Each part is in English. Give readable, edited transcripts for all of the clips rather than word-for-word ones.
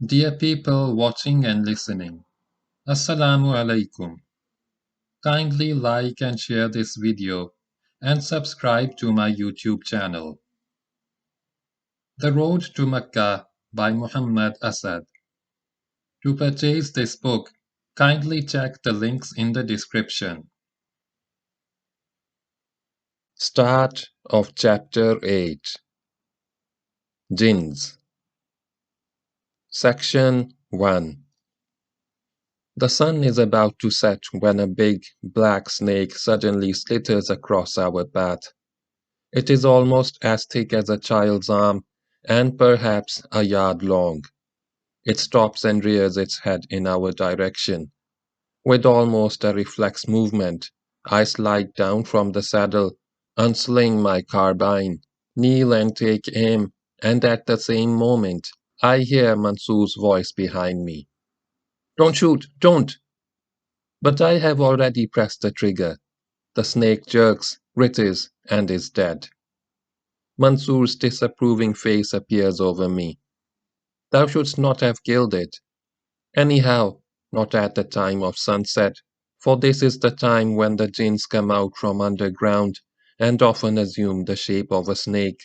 Dear people watching and listening, Assalamu alaikum. Kindly like and share this video and subscribe to my YouTube channel. The Road to Mecca by Muhammad Asad. To purchase this book, kindly check the links in the description. Start of Chapter 8. Jinns. Section 1. The sun is about to set when a big, black snake suddenly slithers across our path. It is almost as thick as a child's arm, and perhaps a yard long. It stops and rears its head in our direction. With almost a reflex movement, I slide down from the saddle, unsling my carbine, kneel and take aim, and at the same moment, I hear Mansoor's voice behind me. "Don't shoot! Don't!" But I have already pressed the trigger. The snake jerks, writhes, and is dead. Mansoor's disapproving face appears over me. "Thou shouldst not have killed it. Anyhow, not at the time of sunset, for this is the time when the jinns come out from underground and often assume the shape of a snake."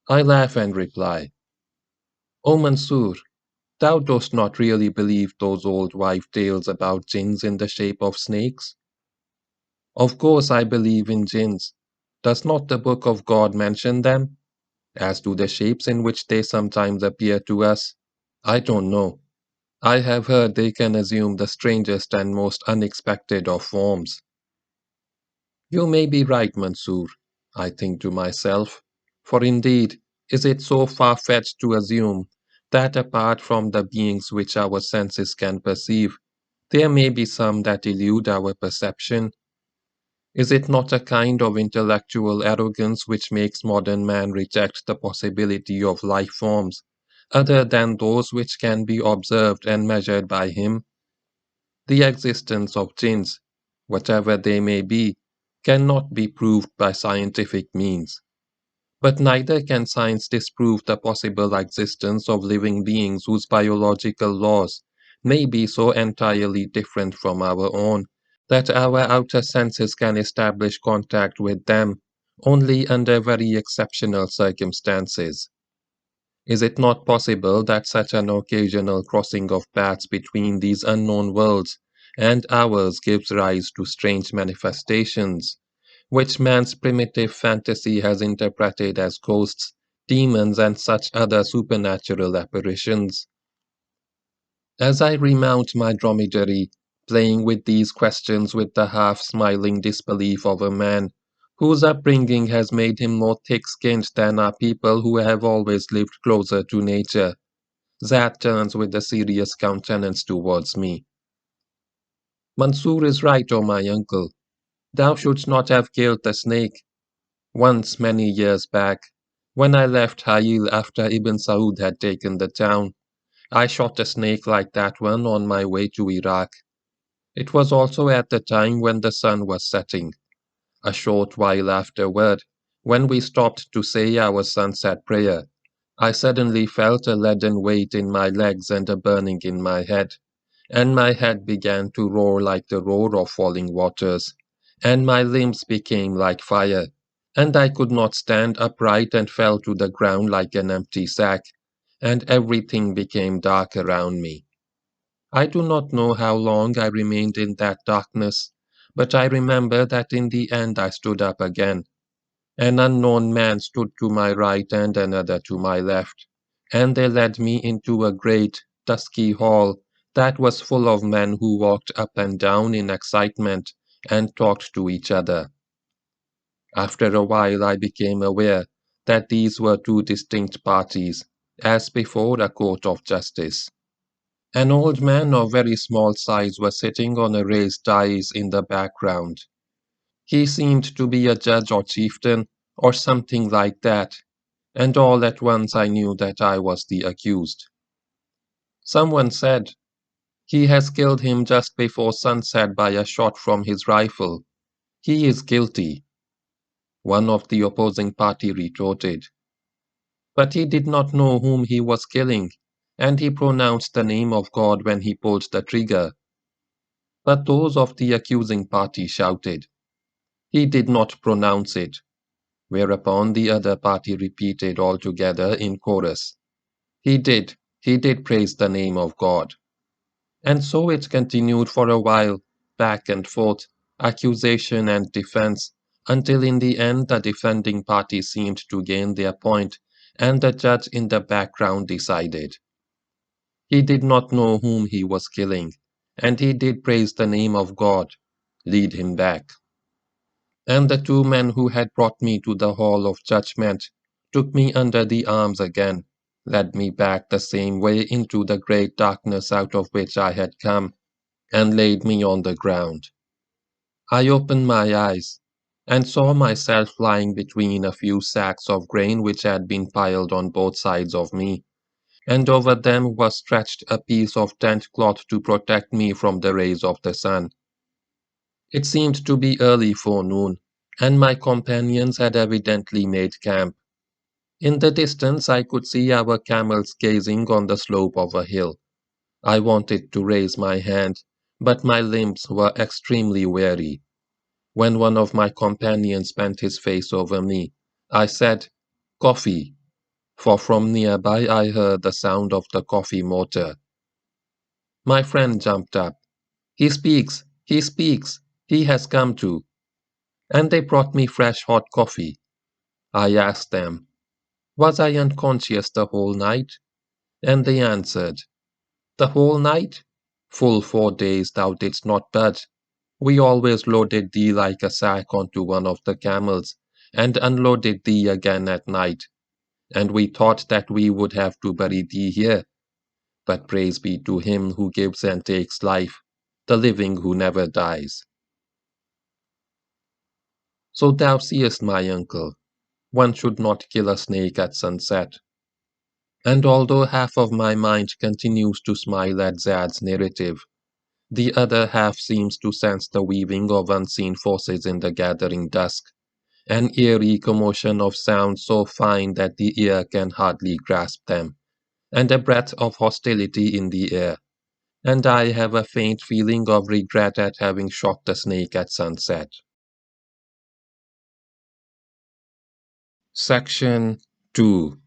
I laugh and reply, "O Mansoor, thou dost not really believe those old wife tales about jinns in the shape of snakes?" "Of course I believe in jinns. Does not the Book of God mention them? As to the shapes in which they sometimes appear to us, I don't know. I have heard they can assume the strangest and most unexpected of forms." You may be right, Mansoor, I think to myself, for indeed, is it so far-fetched to assume that apart from the beings which our senses can perceive, there may be some that elude our perception? Is it not a kind of intellectual arrogance which makes modern man reject the possibility of life forms other than those which can be observed and measured by him? The existence of jinns, whatever they may be, cannot be proved by scientific means. But neither can science disprove the possible existence of living beings whose biological laws may be so entirely different from our own that our outer senses can establish contact with them only under very exceptional circumstances. Is it not possible that such an occasional crossing of paths between these unknown worlds and ours gives rise to strange manifestations, which man's primitive fantasy has interpreted as ghosts, demons, and such other supernatural apparitions? As I remount my dromedary, playing with these questions with the half-smiling disbelief of a man whose upbringing has made him more thick-skinned than are people who have always lived closer to nature, Zad turns with a serious countenance towards me. "Mansoor is right, O my uncle. Thou shouldst not have killed the snake. Once, many years back, when I left Hayil after Ibn Saud had taken the town, I shot a snake like that one on my way to Iraq. It was also at the time when the sun was setting. A short while afterward, when we stopped to say our sunset prayer, I suddenly felt a leaden weight in my legs and a burning in my head, and my head began to roar like the roar of falling waters, and my limbs became like fire, and I could not stand upright and fell to the ground like an empty sack, and everything became dark around me. I do not know how long I remained in that darkness, but I remember that in the end I stood up again. An unknown man stood to my right and another to my left, and they led me into a great, dusky hall that was full of men who walked up and down in excitement and talked to each other. After a while I became aware that these were two distinct parties, as before a court of justice. An old man of very small size was sitting on a raised dais in the background. He seemed to be a judge or chieftain, or something like that, and all at once I knew that I was the accused. Someone said, "He has killed him just before sunset by a shot from his rifle. He is guilty." One of the opposing party retorted, "But he did not know whom he was killing. and he pronounced the name of God when he pulled the trigger. But those of the accusing party shouted, "He did not pronounce it," whereupon the other party repeated all together in chorus, he did praise the name of God." And so it continued for a while, back and forth, accusation and defense, until in the end the defending party seemed to gain their point, and the judge in the background decided. He did not know whom he was killing, and he did praise the name of God. Lead him back. And the two men who had brought me to the hall of judgment took me under the arms again, led me back the same way into the great darkness out of which I had come, and laid me on the ground. I opened my eyes, and saw myself lying between a few sacks of grain which had been piled on both sides of me, and over them was stretched a piece of tent cloth to protect me from the rays of the sun. It seemed to be early forenoon, and my companions had evidently made camp. In the distance I could see our camels gazing on the slope of a hill. I wanted to raise my hand, but my limbs were extremely weary. When one of my companions bent his face over me, I said, "Coffee," for from nearby I heard the sound of the coffee mortar. My friend jumped up. "He speaks! He speaks! He has come to." And they brought me fresh hot coffee. I asked them, "Was I unconscious the whole night?" And they answered, "The whole night? Full 4 days thou didst not budge. We always loaded thee like a sack onto one of the camels, and unloaded thee again at night, and we thought that we would have to bury thee here. But praise be to him who gives and takes life, the living who never dies." So thou seest, my uncle, one should not kill a snake at sunset. And although half of my mind continues to smile at Zad's narrative, the other half seems to sense the weaving of unseen forces in the gathering dusk, an eerie commotion of sounds so fine that the ear can hardly grasp them, and a breath of hostility in the air, and I have a faint feeling of regret at having shot the snake at sunset. Section 2.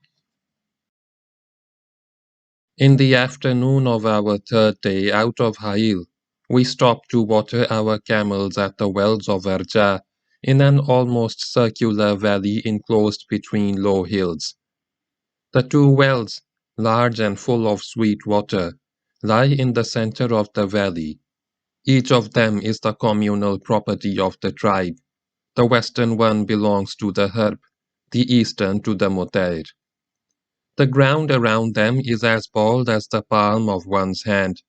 In the afternoon of our third day out of Hail, we stopped to water our camels at the wells of Arja, in an almost circular valley enclosed between low hills. The two wells, large and full of sweet water, lie in the center of the valley. Each of them is the communal property of the tribe. The western one belongs to the Herb, the eastern to the Motair. The ground around them is as bald as the palm of one's hand,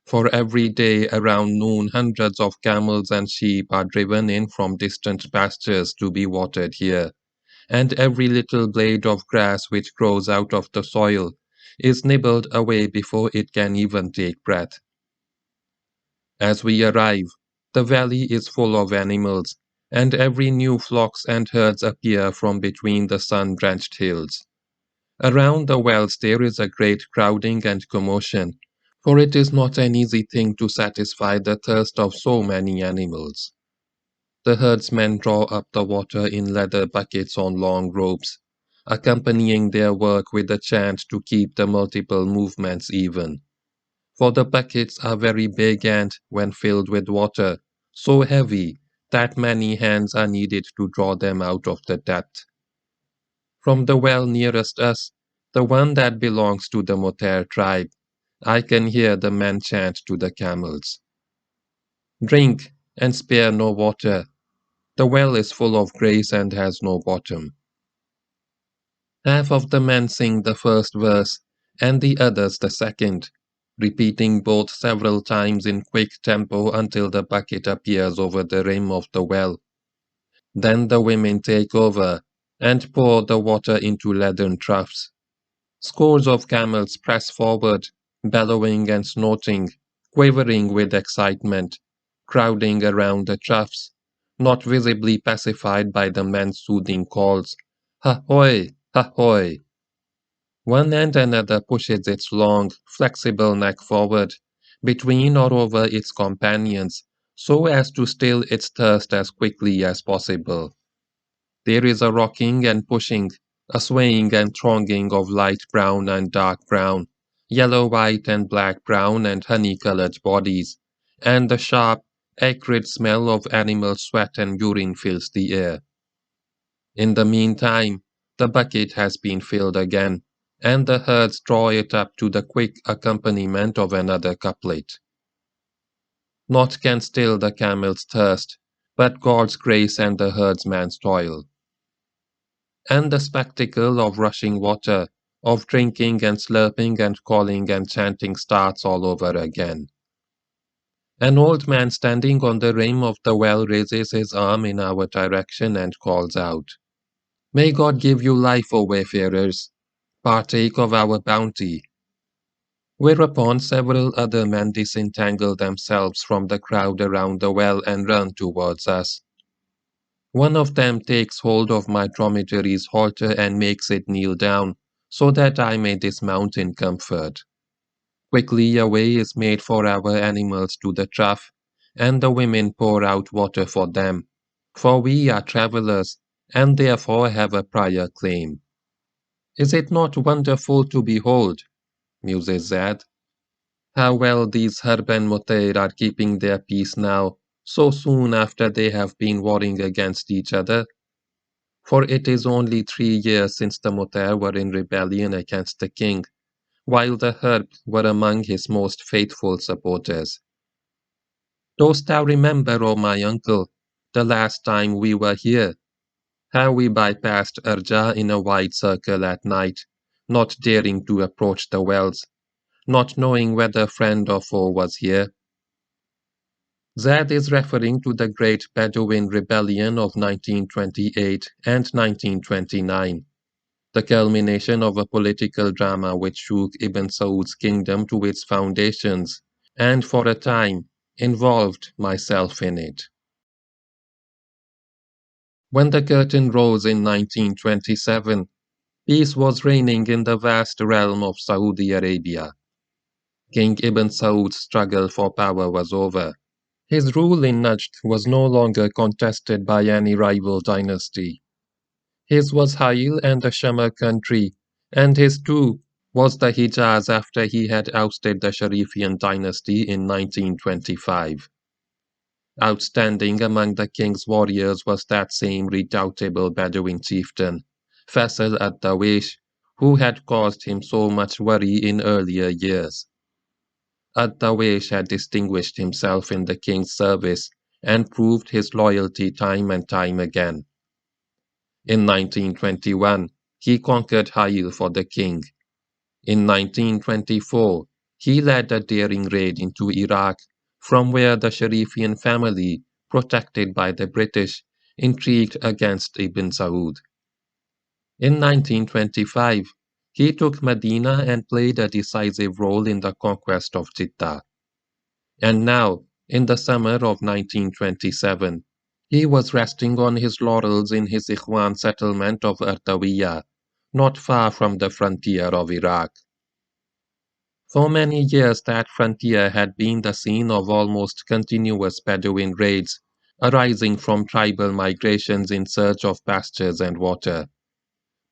for every day around noon hundreds of camels and sheep are driven in from distant pastures to be watered here, and every little blade of grass which grows out of the soil is nibbled away before it can even take breath. As we arrive, the valley is full of animals, and every new flocks and herds appear from between the sun-drenched hills. Around the wells there is a great crowding and commotion, for it is not an easy thing to satisfy the thirst of so many animals. The herdsmen draw up the water in leather buckets on long ropes, accompanying their work with a chant to keep the multiple movements even. For the buckets are very big and, when filled with water, so heavy that many hands are needed to draw them out of the depth. From the well nearest us, the one that belongs to the Motair tribe, I can hear the men chant to the camels, "Drink, and spare no water. The well is full of grace and has no bottom." Half of the men sing the first verse, and the others the second, repeating both several times in quick tempo until the bucket appears over the rim of the well. Then the women take over and pour the water into leathern troughs. Scores of camels press forward, bellowing and snorting, quivering with excitement, crowding around the troughs, not visibly pacified by the men's soothing calls, "Ha hoy! Ha hoy!" One and another pushes its long, flexible neck forward, between or over its companions, so as to still its thirst as quickly as possible. There is a rocking and pushing, a swaying and thronging of light brown and dark brown, yellow white and black brown and honey-colored bodies, and the sharp, acrid smell of animal sweat and urine fills the air. In the meantime, the bucket has been filled again, and the herds draw it up to the quick accompaniment of another couplet. Naught can still the camel's thirst, but God's grace and the herdsman's toil. And the spectacle of rushing water, of drinking and slurping and calling and chanting starts all over again. An old man standing on the rim of the well raises his arm in our direction and calls out, "May God give you life, O wayfarers! Partake of our bounty." Whereupon several other men disentangle themselves from the crowd around the well and run towards us. One of them takes hold of my dromedary's halter and makes it kneel down, so that I may dismount in comfort. Quickly a way is made for our animals to the trough, and the women pour out water for them, for we are travelers, and therefore have a prior claim. Is it not wonderful to behold, muses Zad, how well these Harb and Mutair are keeping their peace now, so soon after they have been warring against each other? For it is only 3 years since the Mutair were in rebellion against the king, while the Harb were among his most faithful supporters. Dost thou remember, O my uncle, the last time we were here, how we bypassed Urja in a wide circle at night, not daring to approach the wells, not knowing whether friend or foe was here? Zad is referring to the great Bedouin rebellion of 1928 and 1929, the culmination of a political drama which shook Ibn Saud's kingdom to its foundations, and for a time involved myself in it. When the curtain rose in 1927, peace was reigning in the vast realm of Saudi Arabia. King Ibn Saud's struggle for power was over. His rule in Najd was no longer contested by any rival dynasty. His was Hail and the Shama country, and his too was the Hijaz after he had ousted the Sharifian dynasty in 1925. Outstanding among the king's warriors was that same redoubtable Bedouin chieftain, Faisal ad-Dawish, who had caused him so much worry in earlier years. Ad-Dawish had distinguished himself in the king's service and proved his loyalty time and time again. In 1921, he conquered Hail for the king. In 1924, he led a daring raid into Iraq, from where the Sharifian family, protected by the British, intrigued against Ibn Saud. In 1925, he took Medina and played a decisive role in the conquest of Jeddah. And now, in the summer of 1927, he was resting on his laurels in his Ikhwan settlement of Ardawiya, not far from the frontier of Iraq. For many years that frontier had been the scene of almost continuous Bedouin raids, arising from tribal migrations in search of pastures and water.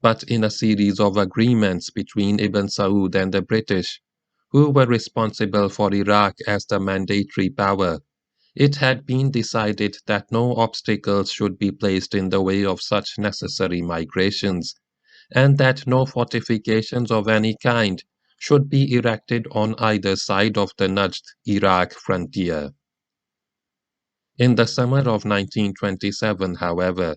But in a series of agreements between Ibn Saud and the British, who were responsible for Iraq as the mandatory power, it had been decided that no obstacles should be placed in the way of such necessary migrations, and that no fortifications of any kind should be erected on either side of the Najd-Iraq frontier. In the summer of 1927, however,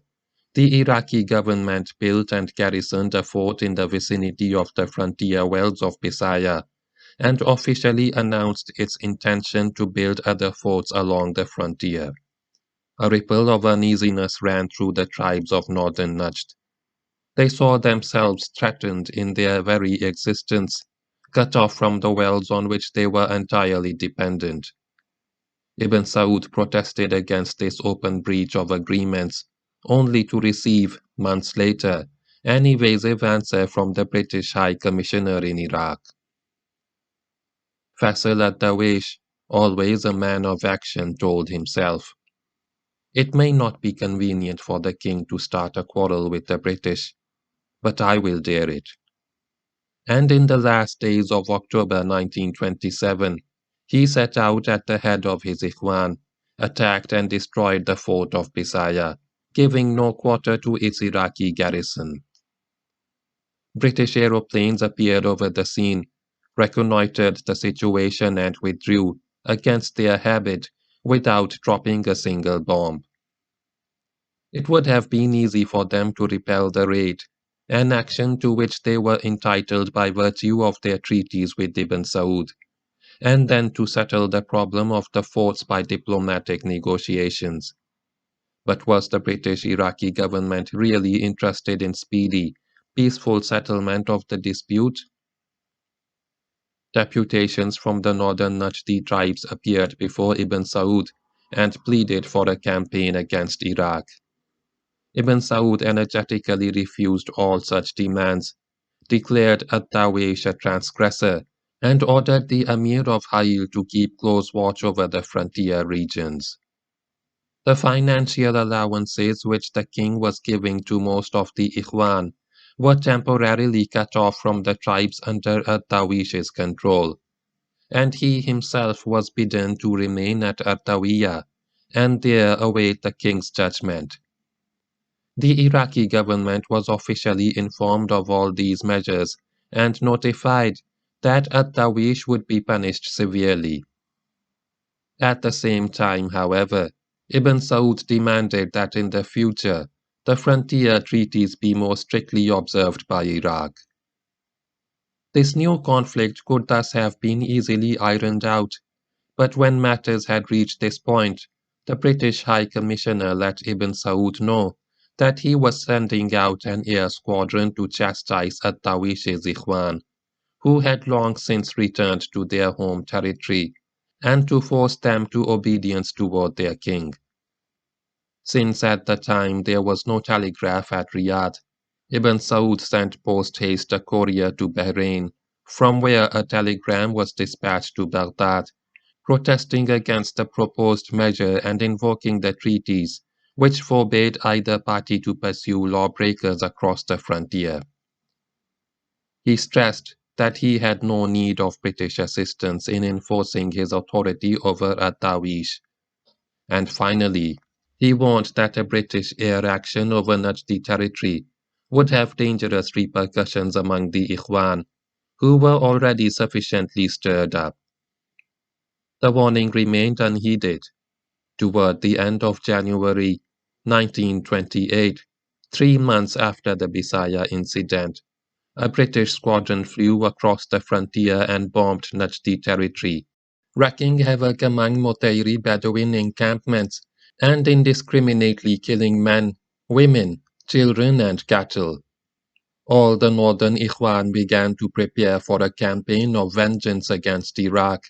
the Iraqi government built and garrisoned a fort in the vicinity of the frontier wells of Bisaya, and officially announced its intention to build other forts along the frontier. A ripple of uneasiness ran through the tribes of northern Najd. They saw themselves threatened in their very existence, cut off from the wells on which they were entirely dependent. Ibn Saud protested against this open breach of agreements, only to receive, months later, an evasive answer from the British High Commissioner in Iraq. Faisal ad-Dawish, always a man of action, told himself, "It may not be convenient for the king to start a quarrel with the British, but I will dare it." And in the last days of October 1927, he set out at the head of his Ikhwan, attacked and destroyed the fort of Bisaya, giving no quarter to its Iraqi garrison. British aeroplanes appeared over the scene, reconnoitered the situation and withdrew, against their habit, without dropping a single bomb. It would have been easy for them to repel the raid, an action to which they were entitled by virtue of their treaties with Ibn Saud, and then to settle the problem of the forts by diplomatic negotiations. But was the British Iraqi government really interested in speedy, peaceful settlement of the dispute? Deputations from the northern Najdi tribes appeared before Ibn Saud and pleaded for a campaign against Iraq. Ibn Saud energetically refused all such demands, declared ad-Dawish a transgressor, and ordered the Emir of Hail to keep close watch over the frontier regions. The financial allowances which the king was giving to most of the Ikhwan were temporarily cut off from the tribes under ad-Dawish's control, and he himself was bidden to remain at Artawiya and there await the king's judgment. The Iraqi government was officially informed of all these measures and notified that ad-Dawish would be punished severely. At the same time, however, Ibn Saud demanded that in the future the frontier treaties be more strictly observed by Iraq. This new conflict could thus have been easily ironed out, but when matters had reached this point, the British High Commissioner let Ibn Saud know that he was sending out an air squadron to chastise ad-Dawish's Ikhwan, who had long since returned to their home territory, and to force them to obedience toward their king. Since at the time there was no telegraph at Riyadh, Ibn Saud sent post-haste a courier to Bahrain, from where a telegram was dispatched to Baghdad, protesting against the proposed measure and invoking the treaties, which forbade either party to pursue lawbreakers across the frontier. He stressed that he had no need of British assistance in enforcing his authority over ad-Dawish, and finally, he warned that a British air action over Najdi territory would have dangerous repercussions among the Ikhwan, who were already sufficiently stirred up. The warning remained unheeded. Toward the end of January 1928, 3 months after the Bisaya incident, a British squadron flew across the frontier and bombed Najdi territory, wreaking havoc among Motayri Bedouin encampments and indiscriminately killing men, women, children, and cattle. All the northern Ikhwan began to prepare for a campaign of vengeance against Iraq,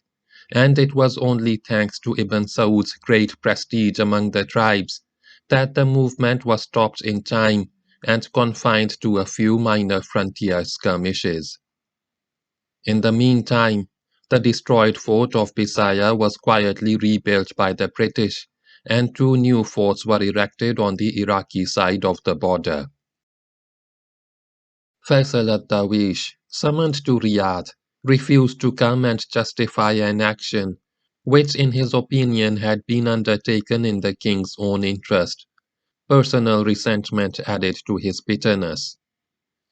and it was only thanks to Ibn Saud's great prestige among the tribes that the movement was stopped in time and confined to a few minor frontier skirmishes. In the meantime, the destroyed fort of Bisaya was quietly rebuilt by the British, and 2 new forts were erected on the Iraqi side of the border. Faisal ad-Dawish, summoned to Riyadh, refused to come and justify an action which in his opinion had been undertaken in the king's own interest. Personal resentment added to his bitterness.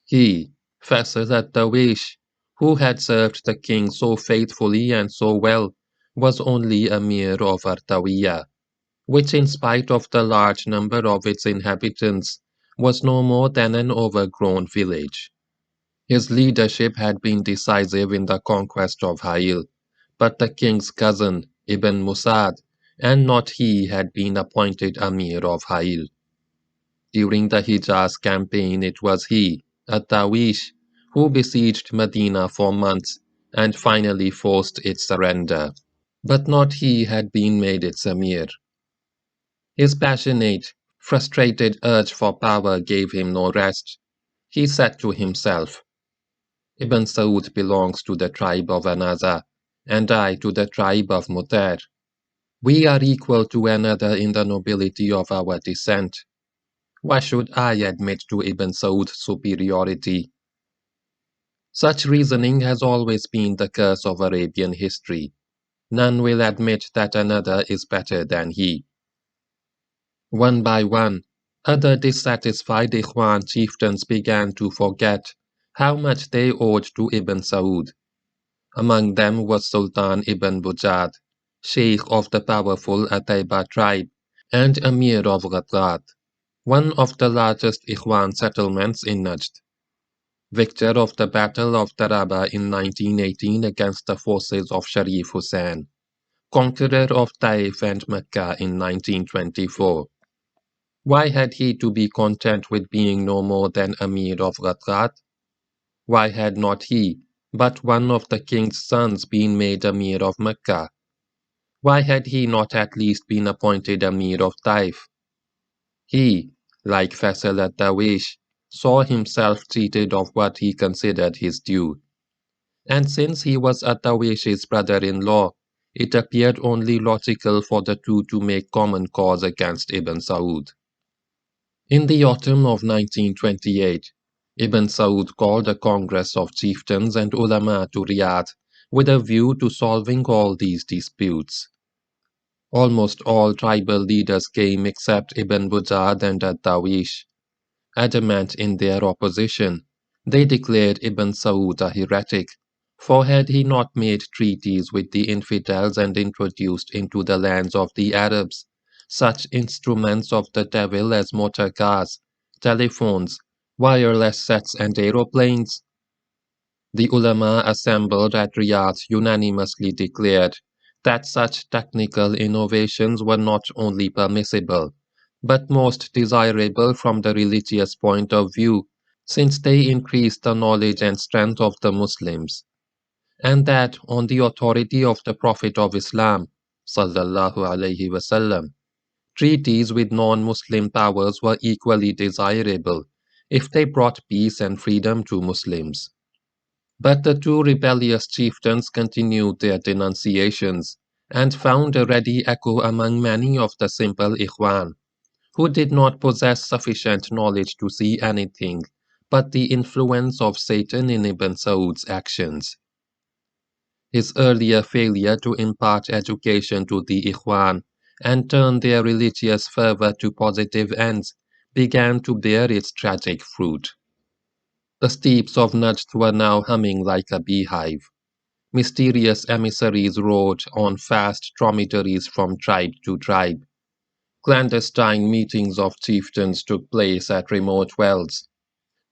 He, Faisal ad-Dawish, who had served the king so faithfully and so well, was only Emir of Artawiya, which in spite of the large number of its inhabitants, was no more than an overgrown village. His leadership had been decisive in the conquest of Hail, but the king's cousin, Ibn Musad, and not he had been appointed Emir of Hail. During the Hijaz campaign it was he, ad-Dawish, who besieged Medina for months and finally forced its surrender. But not he had been made its Emir. His passionate, frustrated urge for power gave him no rest, He said to himself, Ibn Saud belongs to the tribe of Anaza, and I to the tribe of Mutar. We are equal to another in the nobility of our descent. Why should I admit to Ibn Saud's superiority? Such reasoning has always been the curse of Arabian history. None will admit that another is better than he. One by one, other dissatisfied Ikhwan chieftains began to forget how much they owed to Ibn Saud. Among them was Sultan Ibn Bujad, Sheikh of the powerful Atayba tribe, and Amir of Ghatrat, one of the largest Ikhwan settlements in Najd. Victor of the Battle of Taraba in 1918 against the forces of Sharif Hussain, conqueror of Taif and Mecca in 1924. Why had he to be content with being no more than Amir of Ghatrat? Why had not he, but one of the king's sons, been made Amir of Mecca? Why had he not at least been appointed Amir of Taif? He, like Faisal ad-Dawish, saw himself cheated of what he considered his due. And since he was ad-Dawish's brother-in-law, it appeared only logical for the two to make common cause against Ibn Saud. In the autumn of 1928, Ibn Saud called a congress of chieftains and ulama to Riyadh with a view to solving all these disputes. Almost all tribal leaders came except Ibn Bujad and ad-Dawish. Adamant in their opposition, they declared Ibn Saud a heretic, for had he not made treaties with the infidels and introduced into the lands of the Arabs such instruments of the devil as motor cars, telephones, wireless sets and aeroplanes? The ulama assembled at Riyadh unanimously declared that such technical innovations were not only permissible, but most desirable from the religious point of view, since they increased the knowledge and strength of the Muslims, and that on the authority of the Prophet of Islam, sallallahu alaihi wasallam, treaties with non-Muslim powers were equally desirable if they brought peace and freedom to Muslims. But the two rebellious chieftains continued their denunciations and found a ready echo among many of the simple Ikhwan, who did not possess sufficient knowledge to see anything but the influence of Satan in Ibn Saud's actions. His earlier failure to impart education to the Ikhwan and turn their religious fervor to positive ends began to bear its tragic fruit. The steeps of Najd were now humming like a beehive. Mysterious emissaries rode on fast dromedaries from tribe to tribe. Clandestine meetings of chieftains took place at remote wells.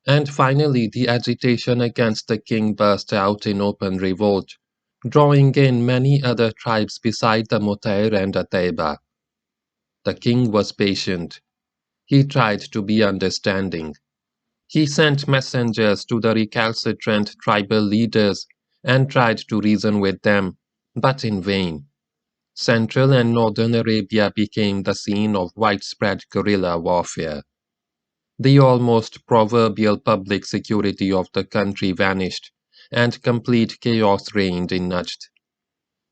And finally the agitation against the king burst out in open revolt, drawing in many other tribes beside the Mutair and Atayba. The king was patient. He tried to be understanding. He sent messengers to the recalcitrant tribal leaders and tried to reason with them, but in vain. Central and northern Arabia became the scene of widespread guerrilla warfare. The almost proverbial public security of the country vanished, and complete chaos reigned in Najd.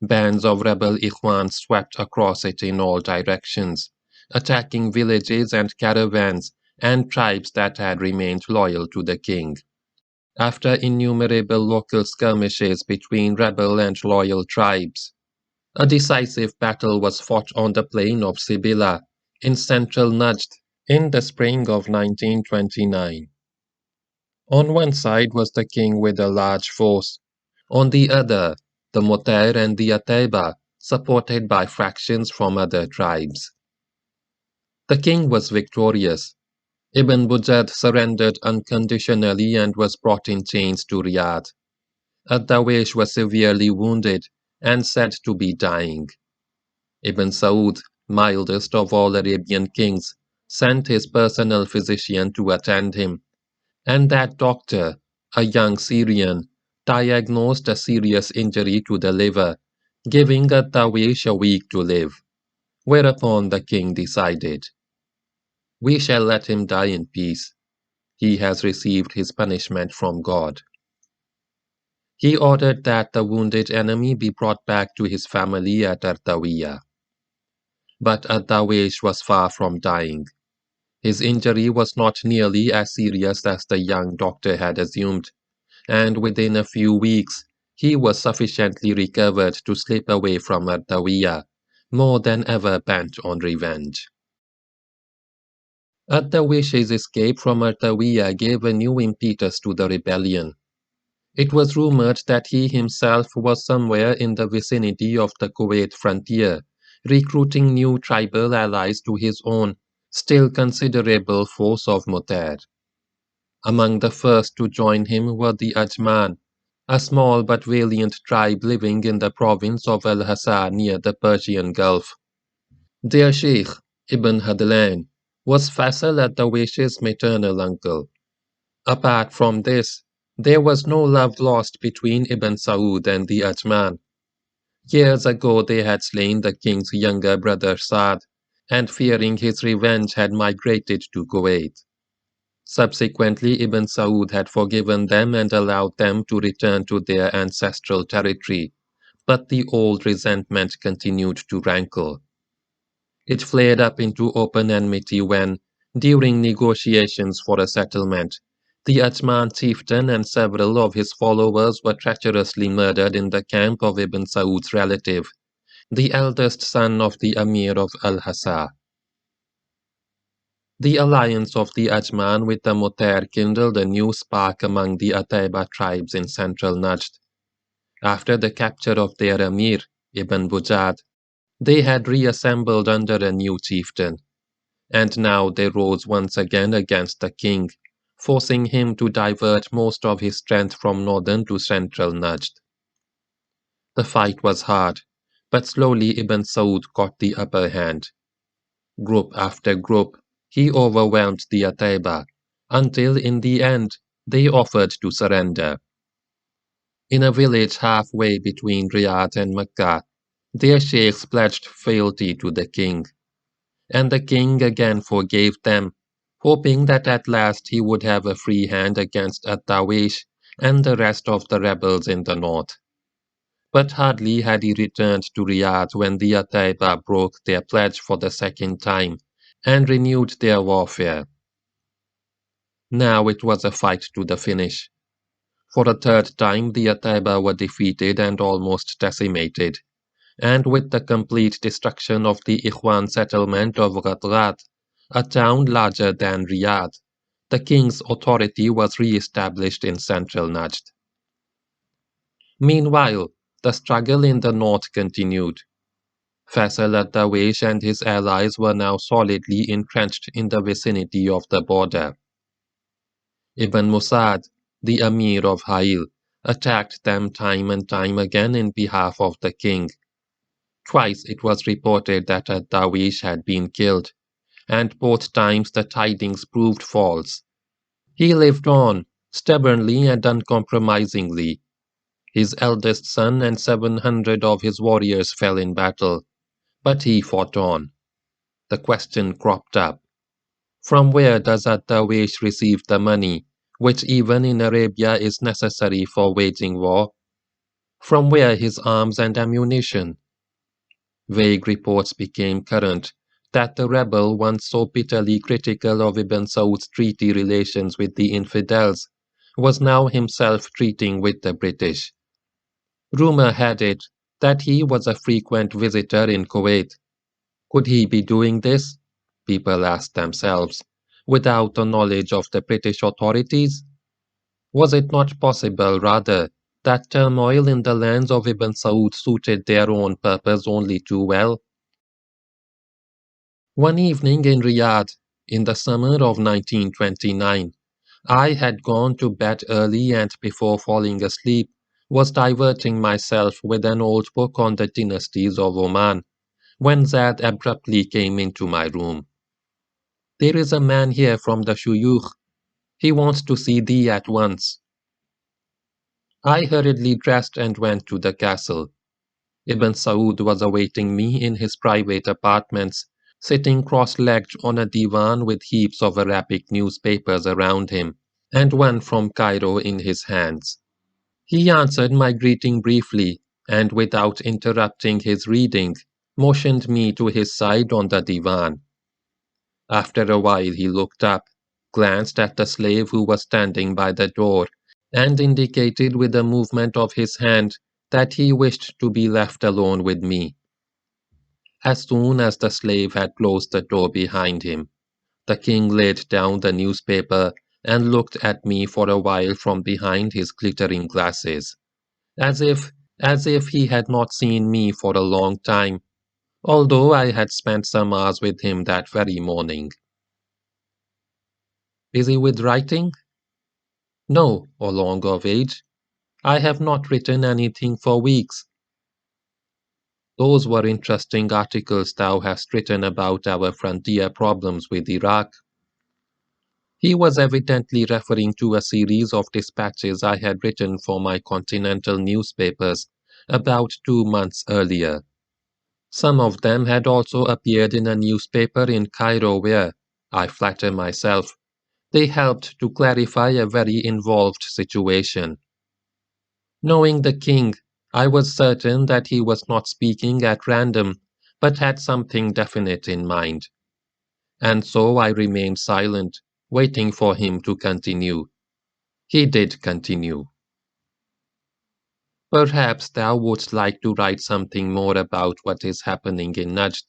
Bands of rebel Ikhwan swept across it in all directions, attacking villages and caravans and tribes that had remained loyal to the king. After innumerable local skirmishes between rebel and loyal tribes, a decisive battle was fought on the plain of Sibila in central Najd in the spring of 1929. On one side was the king with a large force, on the other the Mutair and the Atayba, supported by factions from other tribes. The king was victorious. Ibn Bujad surrendered unconditionally and was brought in chains to Riyadh. Ad-Dawish was severely wounded and said to be dying. Ibn Saud, mildest of all Arabian kings, sent his personal physician to attend him, and that doctor, a young Syrian, diagnosed a serious injury to the liver, giving Ad-Dawish a week to live, whereupon the king decided, "We shall let him die in peace. he has received his punishment from God. He ordered that the wounded enemy be brought back to his family at Ardawiya. But Ardawish was far from dying. His injury was not nearly as serious as the young doctor had assumed, and within a few weeks he was sufficiently recovered to slip away from Ardawiya, more than ever bent on revenge. Ardawish's escape from Ardawiya gave a new impetus to the rebellion. It was rumored that he himself was somewhere in the vicinity of the Kuwait frontier, recruiting new tribal allies to his own, still considerable force of Mutar. Among the first to join him were the Ajman, a small but valiant tribe living in the province of Al-Hasa near the Persian Gulf. Their sheikh, Ibn Hadlan, was Faisal ad-Dawish's maternal uncle. Apart from this, there was no love lost between Ibn Saud and the Ajman. Years ago they had slain the king's younger brother Saad, and fearing his revenge had migrated to Kuwait. Subsequently, Ibn Saud had forgiven them and allowed them to return to their ancestral territory, but the old resentment continued to rankle. It flared up into open enmity when, during negotiations for a settlement, the Ajman chieftain and several of his followers were treacherously murdered in the camp of Ibn Saud's relative, the eldest son of the Emir of Al-Hasa. The alliance of the Ajman with the Mutar kindled a new spark among the Ataiba tribes in central Najd. After the capture of their Emir, Ibn Bujad, they had reassembled under a new chieftain, and now they rose once again against the king, forcing him to divert most of his strength from northern to central Najd. The fight was hard, but slowly Ibn Saud got the upper hand. Group after group, he overwhelmed the Ataiba, until in the end they offered to surrender. In a village halfway between Riyadh and Mecca, their sheikhs pledged fealty to the king, and the king again forgave them, hoping that at last he would have a free hand against At-Tawish and the rest of the rebels in the north. But hardly had he returned to Riyadh when the Ataiba broke their pledge for the second time and renewed their warfare. Now it was a fight to the finish. For a third time the Ataiba were defeated and almost decimated, and with the complete destruction of the Ikhwan settlement of Ghatghat, a town larger than Riyadh, the king's authority was re-established in central Najd. Meanwhile, the struggle in the north continued. Faisal ad-Dawish and his allies were now solidly entrenched in the vicinity of the border. Ibn Musad, the Emir of Hail, attacked them time and time again in behalf of the king. Twice it was reported that ad-Dawish had been killed, and both times the tidings proved false. He lived on, stubbornly and uncompromisingly. His eldest son and 700 of his warriors fell in battle, but he fought on. The question cropped up. From where does ad-Dawish receive the money, which even in Arabia is necessary for waging war? From where his arms and ammunition? Vague reports became current that the rebel, once so bitterly critical of Ibn Saud's treaty relations with the infidels, was now himself treating with the British. Rumor had it that he was a frequent visitor in Kuwait. Could he be doing this, people asked themselves, without the knowledge of the British authorities? Was it not possible, rather, that turmoil in the lands of Ibn Saud suited their own purpose only too well? One evening in Riyadh, in the summer of 1929, I had gone to bed early and before falling asleep was diverting myself with an old book on the dynasties of Oman, when Zad abruptly came into my room. "There is a man here from the shuyukh. He wants to see thee at once." I hurriedly dressed and went to the castle. Ibn Saud was awaiting me in his private apartments, sitting cross-legged on a divan with heaps of Arabic newspapers around him, and one from Cairo in his hands. He answered my greeting briefly, and without interrupting his reading, motioned me to his side on the divan. After a while he looked up, glanced at the slave who was standing by the door, and indicated with a movement of his hand that he wished to be left alone with me. As soon as the slave had closed the door behind him, the king laid down the newspaper and looked at me for a while from behind his glittering glasses, as if he had not seen me for a long time, although I had spent some hours with him that very morning. Busy with writing? No, O long of age. I have not written anything for weeks. Those were interesting articles thou hast written about our frontier problems with Iraq. He was evidently referring to a series of dispatches I had written for my continental newspapers about 2 months earlier. Some of them had also appeared in a newspaper in Cairo where, I flatter myself, they helped to clarify a very involved situation. Knowing the king, I was certain that he was not speaking at random, but had something definite in mind. And so I remained silent, waiting for him to continue. He did continue. Perhaps thou wouldst like to write something more about what is happening in Najd,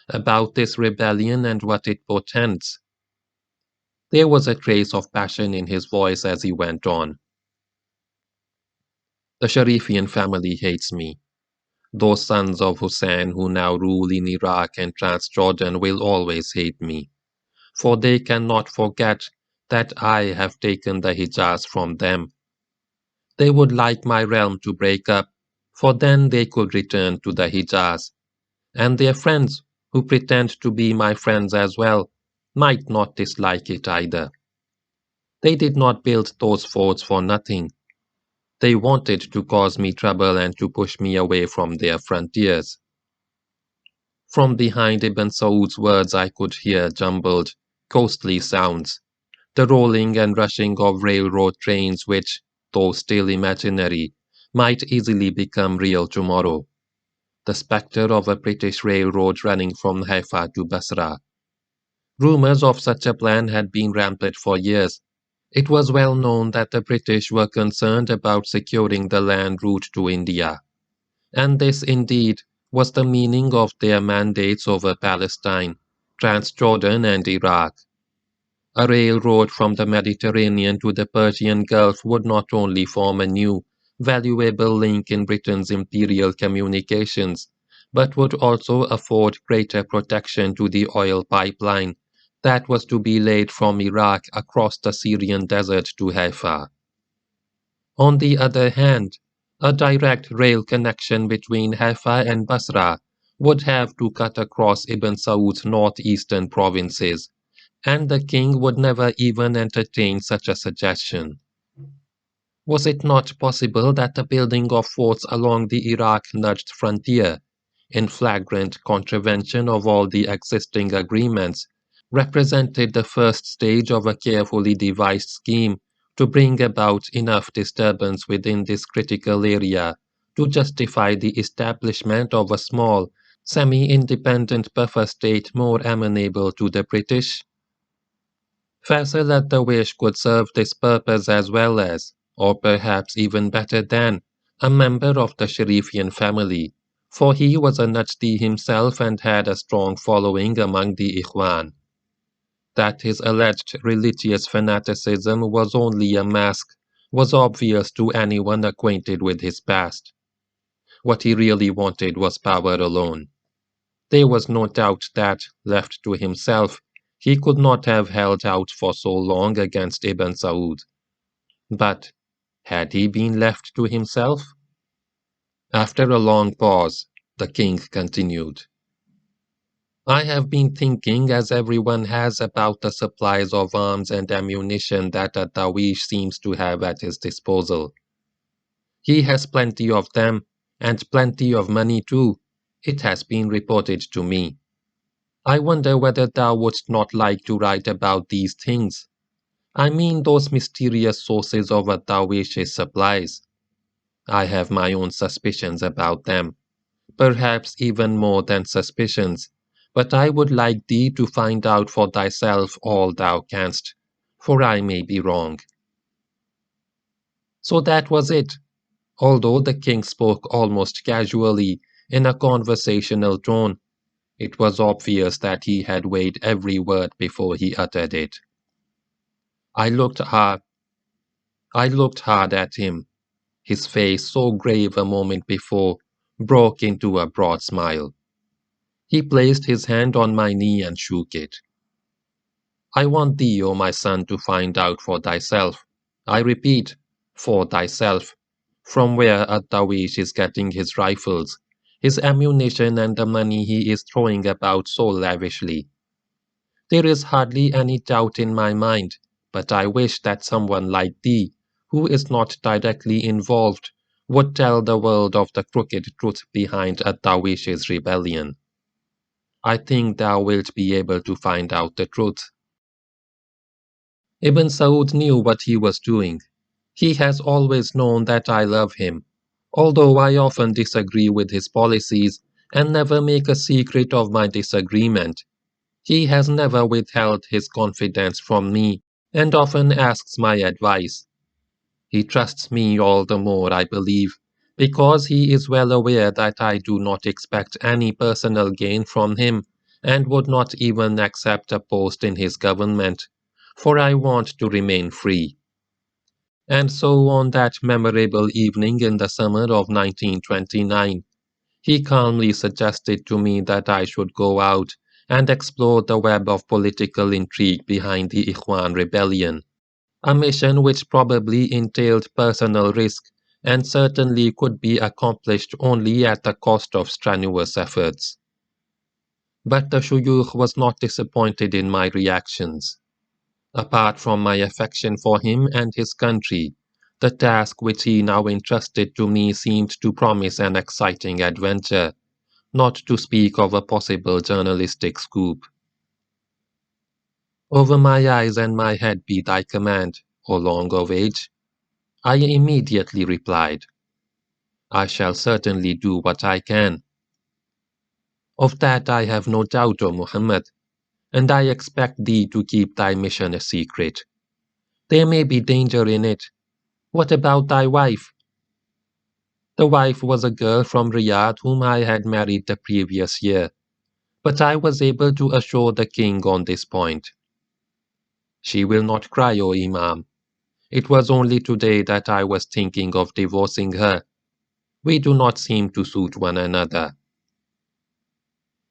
about this rebellion and what it portends. There was a trace of passion in his voice as he went on. The Sharifian family hates me. Those sons of Hussein who now rule in Iraq and Transjordan will always hate me, for they cannot forget that I have taken the Hijaz from them. They would like my realm to break up, for then they could return to the Hijaz, and their friends, who pretend to be my friends as well, might not dislike it either. They did not build those forts for nothing. They wanted to cause me trouble and to push me away from their frontiers. From behind Ibn Saud's words I could hear jumbled, ghostly sounds, the rolling and rushing of railroad trains which, though still imaginary, might easily become real tomorrow. The spectre of a British railroad running from Haifa to Basra. Rumors of such a plan had been rampant for years. It was well known that the British were concerned about securing the land route to India. And this indeed was the meaning of their mandates over Palestine, Transjordan, and Iraq. A railroad from the Mediterranean to the Persian Gulf would not only form a new, valuable link in Britain's imperial communications, but would also afford greater protection to the oil pipeline that was to be laid from Iraq across the Syrian desert to Haifa. On the other hand, a direct rail connection between Haifa and Basra would have to cut across Ibn Saud's northeastern provinces, and the king would never even entertain such a suggestion. Was it not possible that the building of forts along the Iraq-Najd frontier, in flagrant contravention of all the existing agreements, represented the first stage of a carefully devised scheme to bring about enough disturbance within this critical area to justify the establishment of a small, semi-independent buffer state more amenable to the British? Faisal at-Dawish could serve this purpose as well as, or perhaps even better than, a member of the Sharifian family, for he was a Najdi himself and had a strong following among the Ikhwan. That his alleged religious fanaticism was only a mask was obvious to anyone acquainted with his past. What he really wanted was power alone. There was no doubt that, left to himself, he could not have held out for so long against Ibn Saud. But had he been left to himself? After a long pause, the king continued. I have been thinking, as everyone has, about the supplies of arms and ammunition that Dawish seems to have at his disposal. He has plenty of them, and plenty of money too, it has been reported to me. I wonder whether thou wouldst not like to write about these things. I mean those mysterious sources of a Darwish's supplies. I have my own suspicions about them, perhaps even more than suspicions, but I would like thee to find out for thyself all thou canst, for I may be wrong. So that was it. Although the king spoke almost casually, in a conversational tone, it was obvious that he had weighed every word before he uttered it. I looked hard, I looked hard at him. His face, so grave a moment before, broke into a broad smile. He placed his hand on my knee and shook it. I want thee, O my son, to find out for thyself. I repeat, for thyself, from where a Darwish is getting his rifles, his ammunition, and the money he is throwing about so lavishly. There is hardly any doubt in my mind, but I wish that someone like thee, who is not directly involved, would tell the world of the crooked truth behind a Darwish's rebellion. I think thou wilt be able to find out the truth. Ibn Saud knew what he was doing. He has always known that I love him, although I often disagree with his policies and never make a secret of my disagreement. He has never withheld his confidence from me and often asks my advice. He trusts me all the more, I believe, because he is well aware that I do not expect any personal gain from him and would not even accept a post in his government, for I want to remain free. And so on that memorable evening in the summer of 1929, he calmly suggested to me that I should go out and explore the web of political intrigue behind the Ikhwan rebellion, a mission which probably entailed personal risk and certainly could be accomplished only at the cost of strenuous efforts. But the shuyukh was not disappointed in my reactions. Apart from my affection for him and his country, the task which he now entrusted to me seemed to promise an exciting adventure, not to speak of a possible journalistic scoop. Over my eyes and my head be thy command, O long of age. I immediately replied, I shall certainly do what I can. Of that I have no doubt, O Muhammad, and I expect thee to keep thy mission a secret. There may be danger in it. What about thy wife? The wife was a girl from Riyadh whom I had married the previous year, but I was able to assure the king on this point. She will not cry, O Imam. It was only today that I was thinking of divorcing her. We do not seem to suit one another.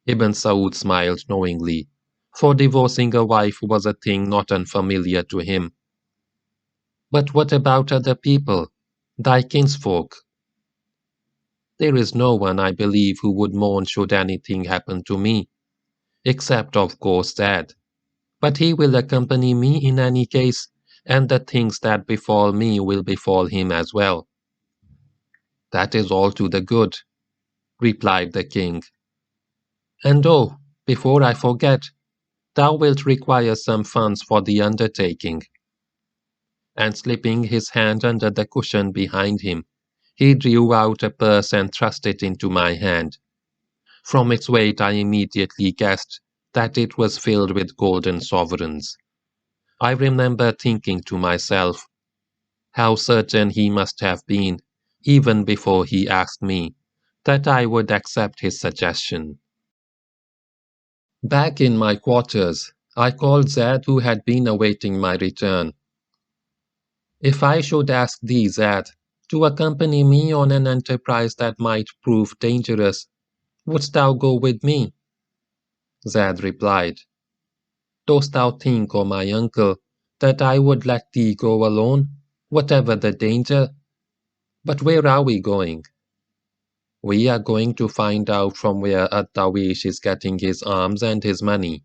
Ibn Saud smiled knowingly, for divorcing a wife was a thing not unfamiliar to him. But what about other people, thy kinsfolk? There is no one, I believe, who would mourn should anything happen to me, except, of course, Dad. But he will accompany me in any case, and the things that befall me will befall him as well. That is all to the good, replied the king. And oh, before I forget, thou wilt require some funds for the undertaking. And slipping his hand under the cushion behind him, he drew out a purse and thrust it into my hand. From its weight I immediately guessed that it was filled with golden sovereigns. I remember thinking to myself, how certain he must have been, even before he asked me, that I would accept his suggestion. Back in my quarters, I called Zad, who had been awaiting my return. If I should ask thee, Zad, to accompany me on an enterprise that might prove dangerous, wouldst thou go with me? Zad replied, Dost thou think, O my uncle, that I would let thee go alone, whatever the danger? But where are we going? We are going to find out from where At-Tawish is getting his arms and his money.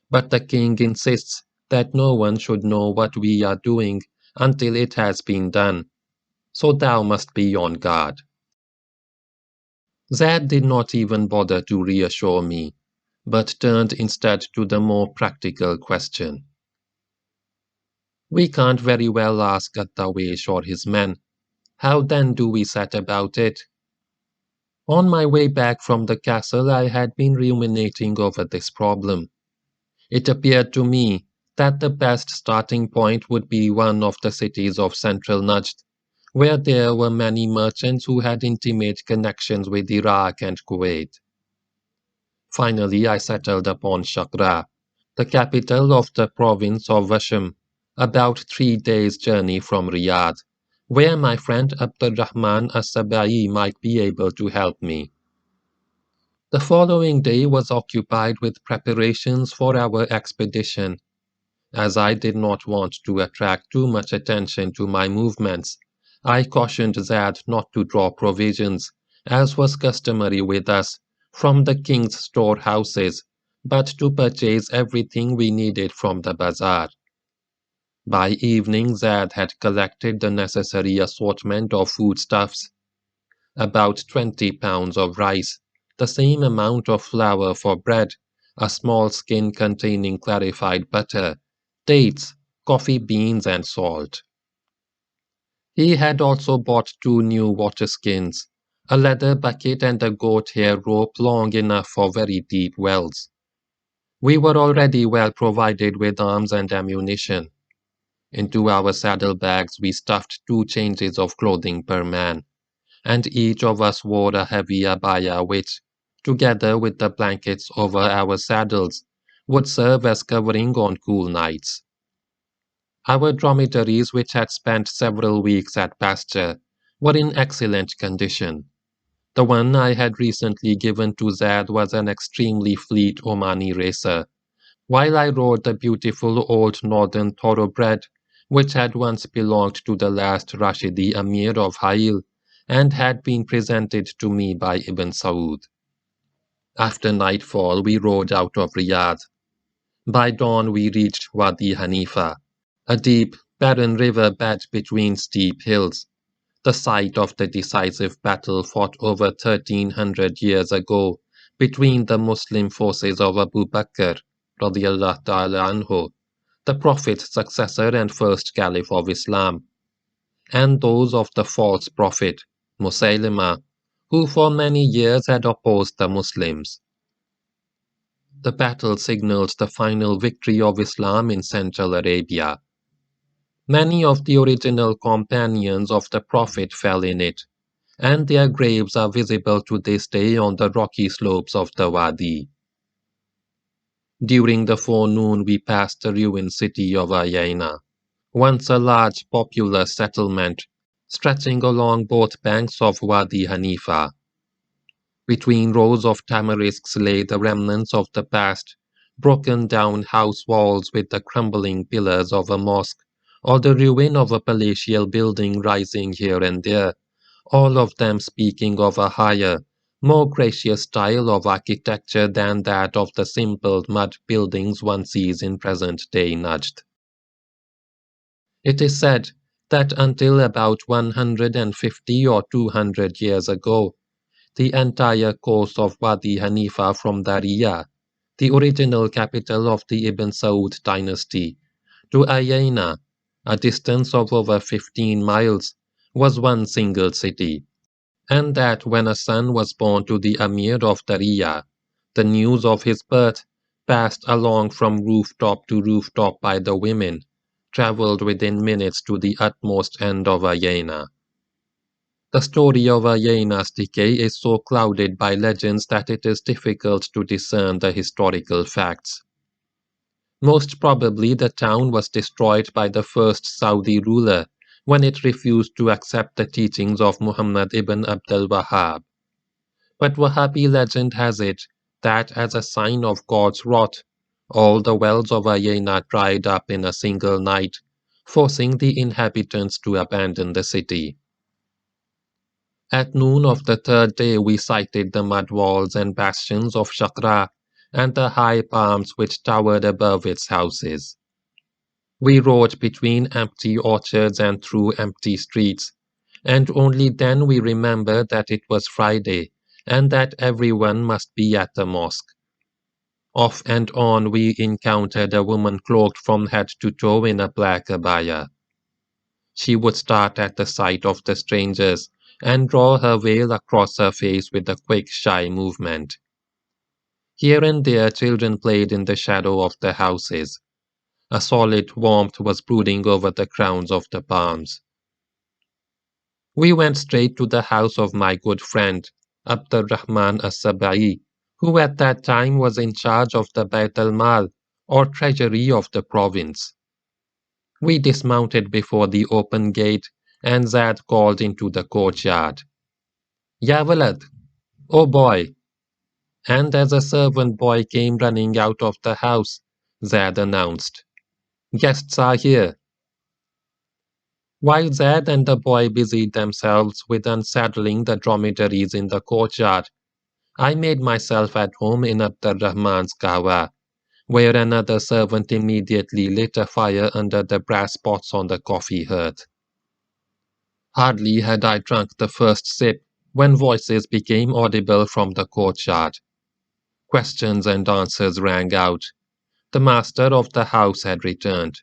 But the king insists that no one should know what we are doing until it has been done, so thou must be on guard. Zad did not even bother to reassure me. but turned instead to the more practical question. We can't very well ask Attawish or his men. How then do we set about it? On my way back from the castle, I had been ruminating over this problem. It appeared to me that the best starting point would be one of the cities of central Najd, where there were many merchants who had intimate connections with Iraq and Kuwait. Finally, I settled upon Shakra, the capital of the province of Washam, about 3 days' journey from Riyadh, where my friend Abdurrahman As-Sabai might be able to help me. The following day was occupied with preparations for our expedition. As I did not want to attract too much attention to my movements, I cautioned Zad not to draw provisions, as was customary with us, from the king's storehouses, but to purchase everything we needed from the bazaar. By evening, Zad had collected the necessary assortment of foodstuffs, about 20 pounds of rice, the same amount of flour for bread, a small skin containing clarified butter, dates, coffee beans, and salt. He had also bought 2 new water skins, a leather bucket, and a goat hair rope long enough for very deep wells. We were already well provided with arms and ammunition. Into our saddlebags we stuffed 2 changes of clothing per man, and each of us wore a heavy abaya which, together with the blankets over our saddles, would serve as covering on cool nights. Our dromedaries, which had spent several weeks at pasture, were in excellent condition. The one I had recently given to Zad was an extremely fleet Omani racer, while I rode the beautiful old northern thoroughbred, which had once belonged to the last Rashidi Amir of Hail, and had been presented to me by Ibn Saud. After nightfall we rode out of Riyadh. By dawn we reached Wadi Hanifa, a deep, barren river bed between steep hills, the site of the decisive battle fought over 1300 years ago between the Muslim forces of Abu Bakr radiallahu ta'ala anhu, the Prophet's successor and first Caliph of Islam, and those of the false prophet, Musaylima, who for many years had opposed the Muslims. The battle signaled the final victory of Islam in Central Arabia. Many of the original companions of the Prophet fell in it, and their graves are visible to this day on the rocky slopes of the Wadi. During the forenoon we passed the ruined city of Ayana, once a large populous settlement, stretching along both banks of Wadi Hanifa. Between rows of tamarisks lay the remnants of the past, broken down house walls with the crumbling pillars of a mosque, or the ruin of a palatial building rising here and there, all of them speaking of a higher, more gracious style of architecture than that of the simple mud buildings one sees in present-day Najd. It is said that until about 150 or 200 years ago, the entire coast of Wadi Hanifa from Darija, the original capital of the Ibn Saud dynasty, to Ayana, a distance of over 15 miles, was one single city, and that when a son was born to the Amir of Darija, the news of his birth, passed along from rooftop to rooftop by the women, travelled within minutes to the utmost end of Ayana. The story of Ayana's decay is so clouded by legends that it is difficult to discern the historical facts. Most probably the town was destroyed by the first Saudi ruler when it refused to accept the teachings of Muhammad ibn Abdul Wahhab. But Wahhabi legend has it that as a sign of God's wrath, all the wells of Ayana dried up in a single night, forcing the inhabitants to abandon the city. At noon of the third day we sighted the mud walls and bastions of Shakra and the high palms which towered above its houses. We rode between empty orchards and through empty streets, and only then we remembered that it was Friday and that everyone must be at the mosque. Off and on we encountered a woman cloaked from head to toe in a black abaya. She would start at the sight of the strangers and draw her veil across her face with a quick, shy movement. Here and there children played in the shadow of the houses. A solid warmth was brooding over the crowns of the palms. We went straight to the house of my good friend, Abdurrahman as-Sabai, who at that time was in charge of the Bayt al-Mal, or treasury of the province. We dismounted before the open gate, and Zad called into the courtyard. Ya walad, oh boy! And as a servant boy came running out of the house, Zad announced, Guests are here. While Zad and the boy busied themselves with unsaddling the dromedaries in the courtyard, I made myself at home in Abdurrahman's kahwa, where another servant immediately lit a fire under the brass pots on the coffee hearth. Hardly had I drunk the first sip when voices became audible from the courtyard. Questions and answers rang out. The master of the house had returned.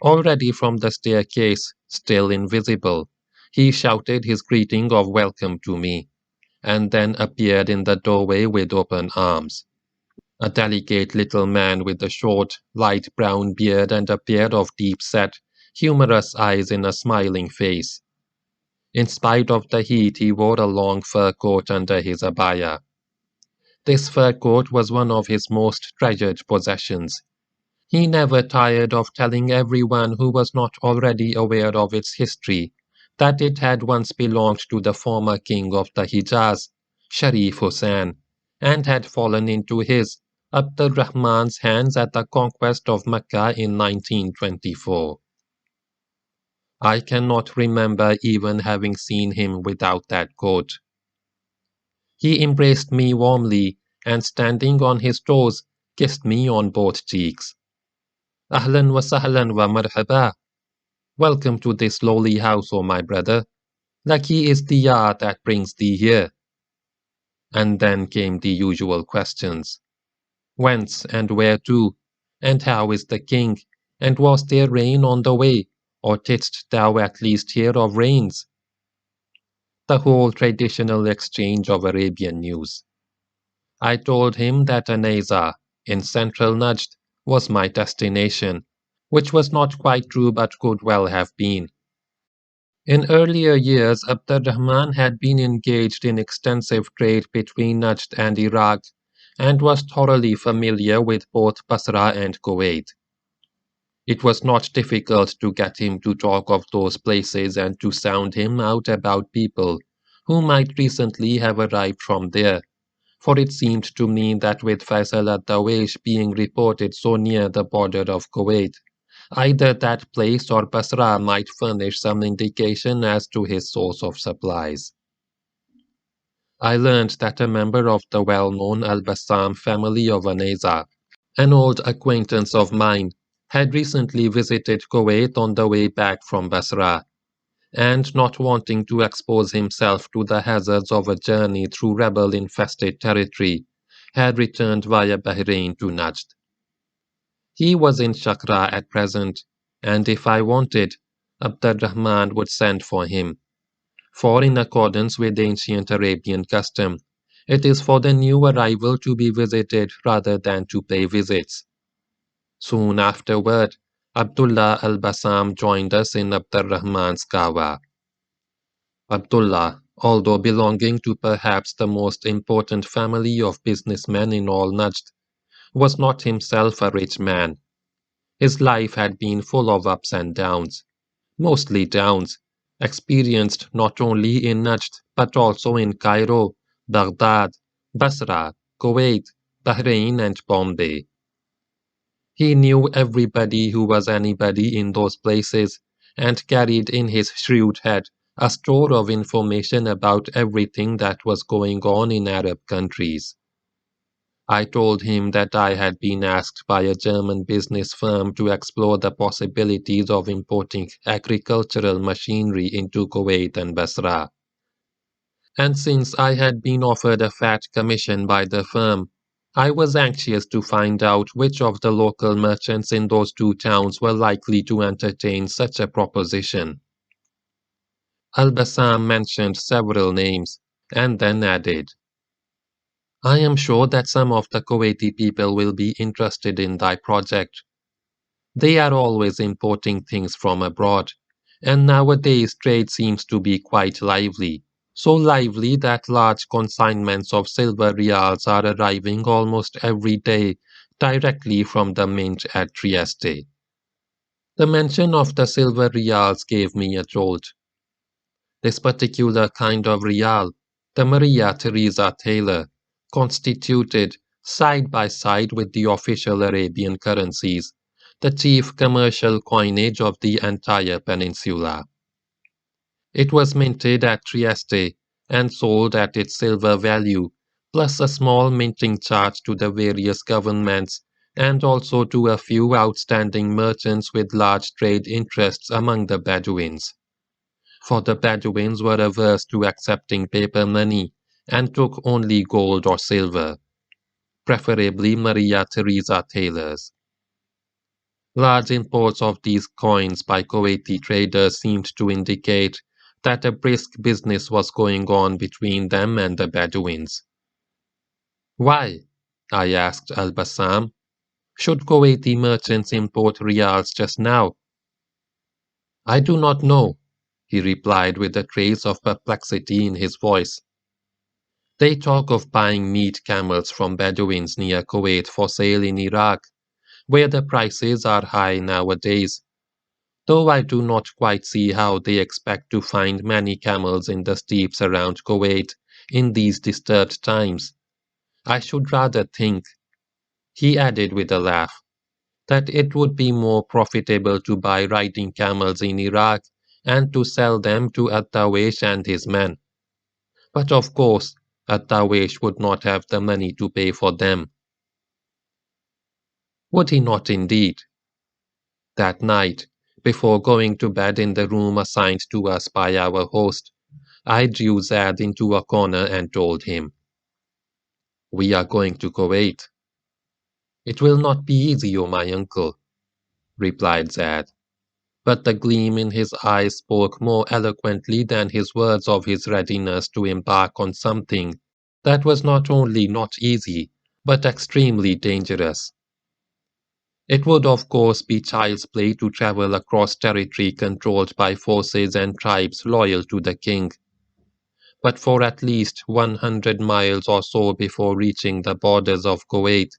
Already from the staircase, still invisible, he shouted his greeting of welcome to me, and then appeared in the doorway with open arms. A delicate little man with a short, light brown beard and a pair of deep-set, humorous eyes in a smiling face. In spite of the heat, he wore a long fur coat under his abaya. This fur coat was one of his most treasured possessions. He never tired of telling everyone who was not already aware of its history that it had once belonged to the former king of the Hijaz, Sharif Hussain, and had fallen into his, Abdurrahman's hands at the conquest of Mecca in 1924. I cannot remember even having seen him without that coat. He embraced me warmly and, standing on his toes, kissed me on both cheeks. Ahlan wa sahlan wa marhaba. Welcome to this lowly house, O my brother. Lucky is the yard that brings thee here. And then came the usual questions. Whence and where to? And how is the king? And was there rain on the way? Or didst thou at least hear of rains? The whole traditional exchange of Arabian news. I told him that Aneza, in central Najd, was my destination, which was not quite true but could well have been. In earlier years, Abdurrahman had been engaged in extensive trade between Najd and Iraq and was thoroughly familiar with both Basra and Kuwait. It was not difficult to get him to talk of those places and to sound him out about people who might recently have arrived from there, for it seemed to me that with Faisal ad-Dawish being reported so near the border of Kuwait, either that place or Basra might furnish some indication as to his source of supplies. I learned that a member of the well-known Al-Bassam family of Aneza, an old acquaintance of mine, had recently visited Kuwait on the way back from Basra, and not wanting to expose himself to the hazards of a journey through rebel-infested territory, had returned via Bahrain to Najd. He was in Shakra at present, and if I wanted, Abdurrahman would send for him. For in accordance with ancient Arabian custom, it is for the new arrival to be visited rather than to pay visits. Soon afterward, Abdullah al-Bassam joined us in Abdurrahman's kahwa. Abdullah, although belonging to perhaps the most important family of businessmen in all Najd, was not himself a rich man. His life had been full of ups and downs, mostly downs, experienced not only in Najd but also in Cairo, Baghdad, Basra, Kuwait, Bahrain, and Bombay. He knew everybody who was anybody in those places and carried in his shrewd head a store of information about everything that was going on in Arab countries. I told him that I had been asked by a German business firm to explore the possibilities of importing agricultural machinery into Kuwait and Basra. And since I had been offered a fat commission by the firm, I was anxious to find out which of the local merchants in those two towns were likely to entertain such a proposition. Al-Bassam mentioned several names, and then added, I am sure that some of the Kuwaiti people will be interested in thy project. They are always importing things from abroad, and nowadays trade seems to be quite lively. So lively that large consignments of silver reals are arriving almost every day directly from the mint at Trieste. The mention of the silver reals gave me a jolt. This particular kind of real, the Maria Theresa Taylor, constituted, side by side with the official Arabian currencies, the chief commercial coinage of the entire peninsula. It was minted at Trieste and sold at its silver value, plus a small minting charge to the various governments and also to a few outstanding merchants with large trade interests among the Bedouins. For the Bedouins were averse to accepting paper money and took only gold or silver, preferably Maria Theresa Taylors. Large imports of these coins by Kuwaiti traders seemed to indicate that a brisk business was going on between them and the Bedouins. Why, I asked Al-Bassam, should Kuwaiti merchants import rials just now? I do not know, he replied with a trace of perplexity in his voice. They talk of buying meat camels from Bedouins near Kuwait for sale in Iraq, where the prices are high nowadays, though I do not quite see how they expect to find many camels in the steppes around Kuwait in these disturbed times. I should rather think, he added with a laugh, that it would be more profitable to buy riding camels in Iraq and to sell them to At-Tawish and his men. But of course, At-Tawish would not have the money to pay for them. Would he not indeed? That night, before going to bed in the room assigned to us by our host, I drew Zad into a corner and told him, We are going to Kuwait. It will not be easy, O my uncle, replied Zad, but the gleam in his eyes spoke more eloquently than his words of his readiness to embark on something that was not only not easy, but extremely dangerous. It would of course be child's play to travel across territory controlled by forces and tribes loyal to the king, but for at least 100 miles or so before reaching the borders of Kuwait,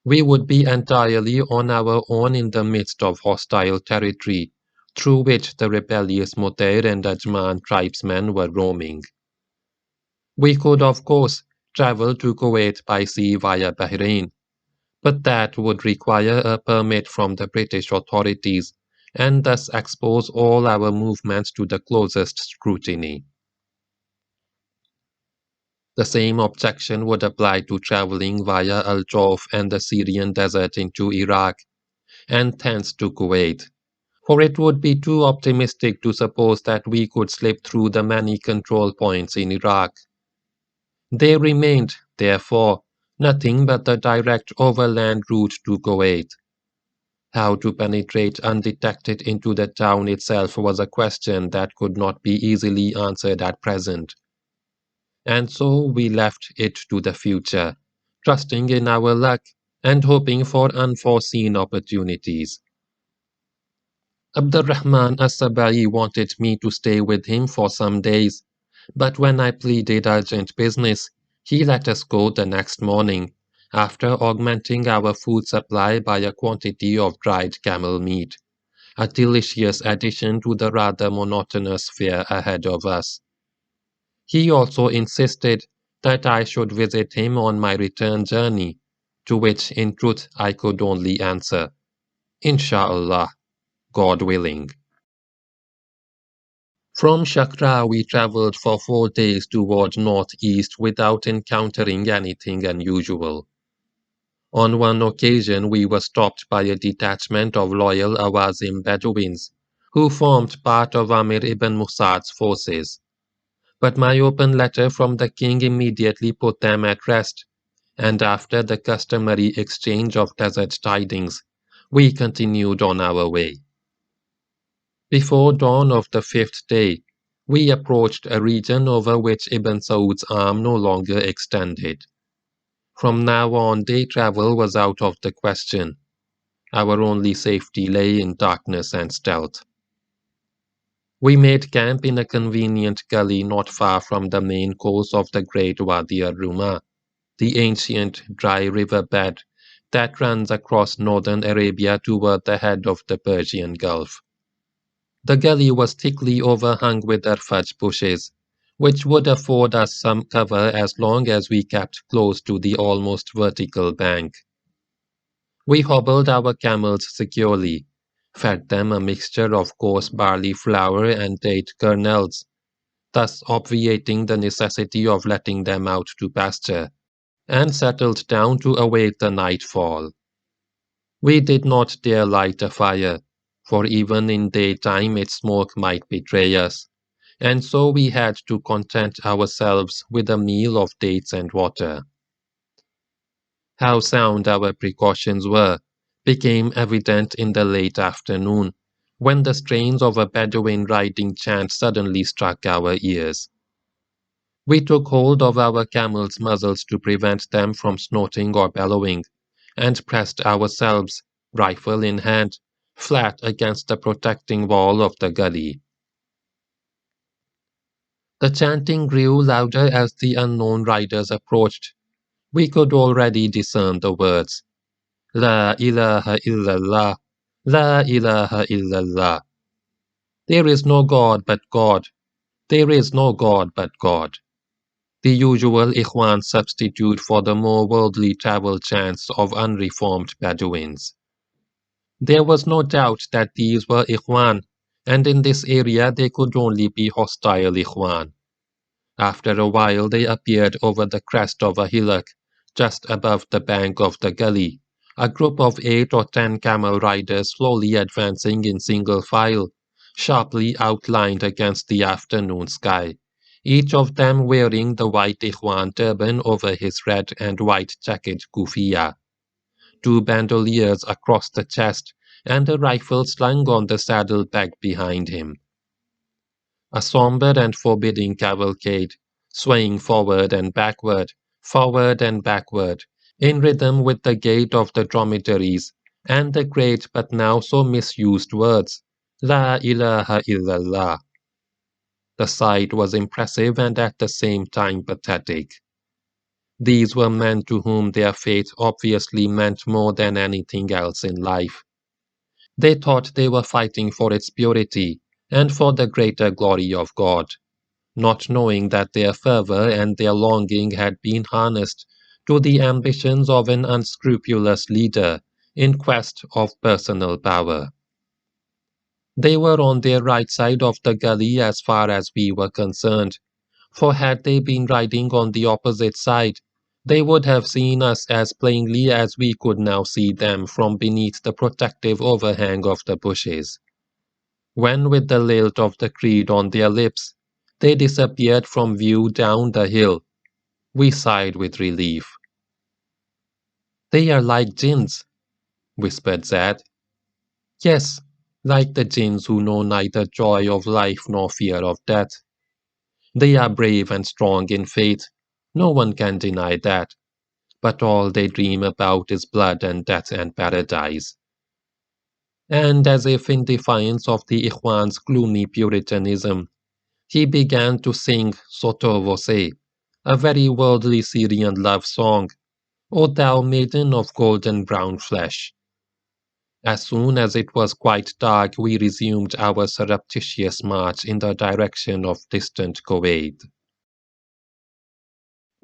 we would be entirely on our own in the midst of hostile territory, through which the rebellious Mudair and Ajman tribesmen were roaming. We could of course travel to Kuwait by sea via Bahrain, but that would require a permit from the British authorities and thus expose all our movements to the closest scrutiny. The same objection would apply to traveling via Al Jawf and the Syrian desert into Iraq, and thence to Kuwait, for it would be too optimistic to suppose that we could slip through the many control points in Iraq. There remained, therefore, nothing but the direct overland route to Kuwait. How to penetrate undetected into the town itself was a question that could not be easily answered at present. And so we left it to the future, trusting in our luck and hoping for unforeseen opportunities. Abdurrahman as-Sabai wanted me to stay with him for some days, but when I pleaded urgent business, he let us go the next morning, after augmenting our food supply by a quantity of dried camel meat, a delicious addition to the rather monotonous fare ahead of us. He also insisted that I should visit him on my return journey, to which in truth I could only answer, Insha'Allah, God willing. From Shakra we travelled for 4 days toward northeast without encountering anything unusual. On one occasion we were stopped by a detachment of loyal Awazim Bedouins, who formed part of Amir ibn Musad's forces. But my open letter from the king immediately put them at rest, and after the customary exchange of desert tidings, we continued on our way. Before dawn of the fifth day, we approached a region over which Ibn Saud's arm no longer extended. From now on, day travel was out of the question. Our only safety lay in darkness and stealth. We made camp in a convenient gully not far from the main course of the great Wadi al-Ruma, the ancient dry river bed that runs across northern Arabia toward the head of the Persian Gulf. The gully was thickly overhung with erfaj bushes, which would afford us some cover as long as we kept close to the almost vertical bank. We hobbled our camels securely, fed them a mixture of coarse barley flour and date kernels, thus obviating the necessity of letting them out to pasture, and settled down to await the nightfall. We did not dare light a fire, for even in daytime its smoke might betray us, and so we had to content ourselves with a meal of dates and water. How sound our precautions were became evident in the late afternoon, when the strains of a Bedouin riding chant suddenly struck our ears. We took hold of our camels' muzzles to prevent them from snorting or bellowing, and pressed ourselves, rifle in hand, flat against the protecting wall of the gully. The chanting grew louder as the unknown riders approached. We could already discern the words, La ilaha illallah, La ilaha illallah. There is no God but God. There is no God but God. The usual Ikhwan substitute for the more worldly travel chants of unreformed Bedouins. There was no doubt that these were Ikhwan, and in this area they could only be hostile Ikhwan. After a while they appeared over the crest of a hillock, just above the bank of the gully, a group of 8 or 10 camel riders slowly advancing in single file, sharply outlined against the afternoon sky, each of them wearing the white Ikhwan turban over his red and white checkered kufiya, 2 bandoliers across the chest, and a rifle slung on the saddle-bag behind him. A somber and forbidding cavalcade, swaying forward and backward, in rhythm with the gait of the dromedaries, and the great but now so misused words, La ilaha illallah. The sight was impressive and at the same time pathetic. These were men to whom their faith obviously meant more than anything else in life. They thought they were fighting for its purity and for the greater glory of God, not knowing that their fervor and their longing had been harnessed to the ambitions of an unscrupulous leader in quest of personal power. They were on their right side of the gully as far as we were concerned, for had they been riding on the opposite side, they would have seen us as plainly as we could now see them from beneath the protective overhang of the bushes. When, with the lilt of the creed on their lips, they disappeared from view down the hill, we sighed with relief. They are like Jinns, whispered Zad. Yes, like the Jinns who know neither joy of life nor fear of death. They are brave and strong in faith, no one can deny that, but all they dream about is blood and death and paradise. And as if in defiance of the Ikhwan's gloomy puritanism, he began to sing Soto Vose, a very worldly Syrian love song, O thou maiden of golden brown flesh. As soon as it was quite dark, we resumed our surreptitious march in the direction of distant Kuwait.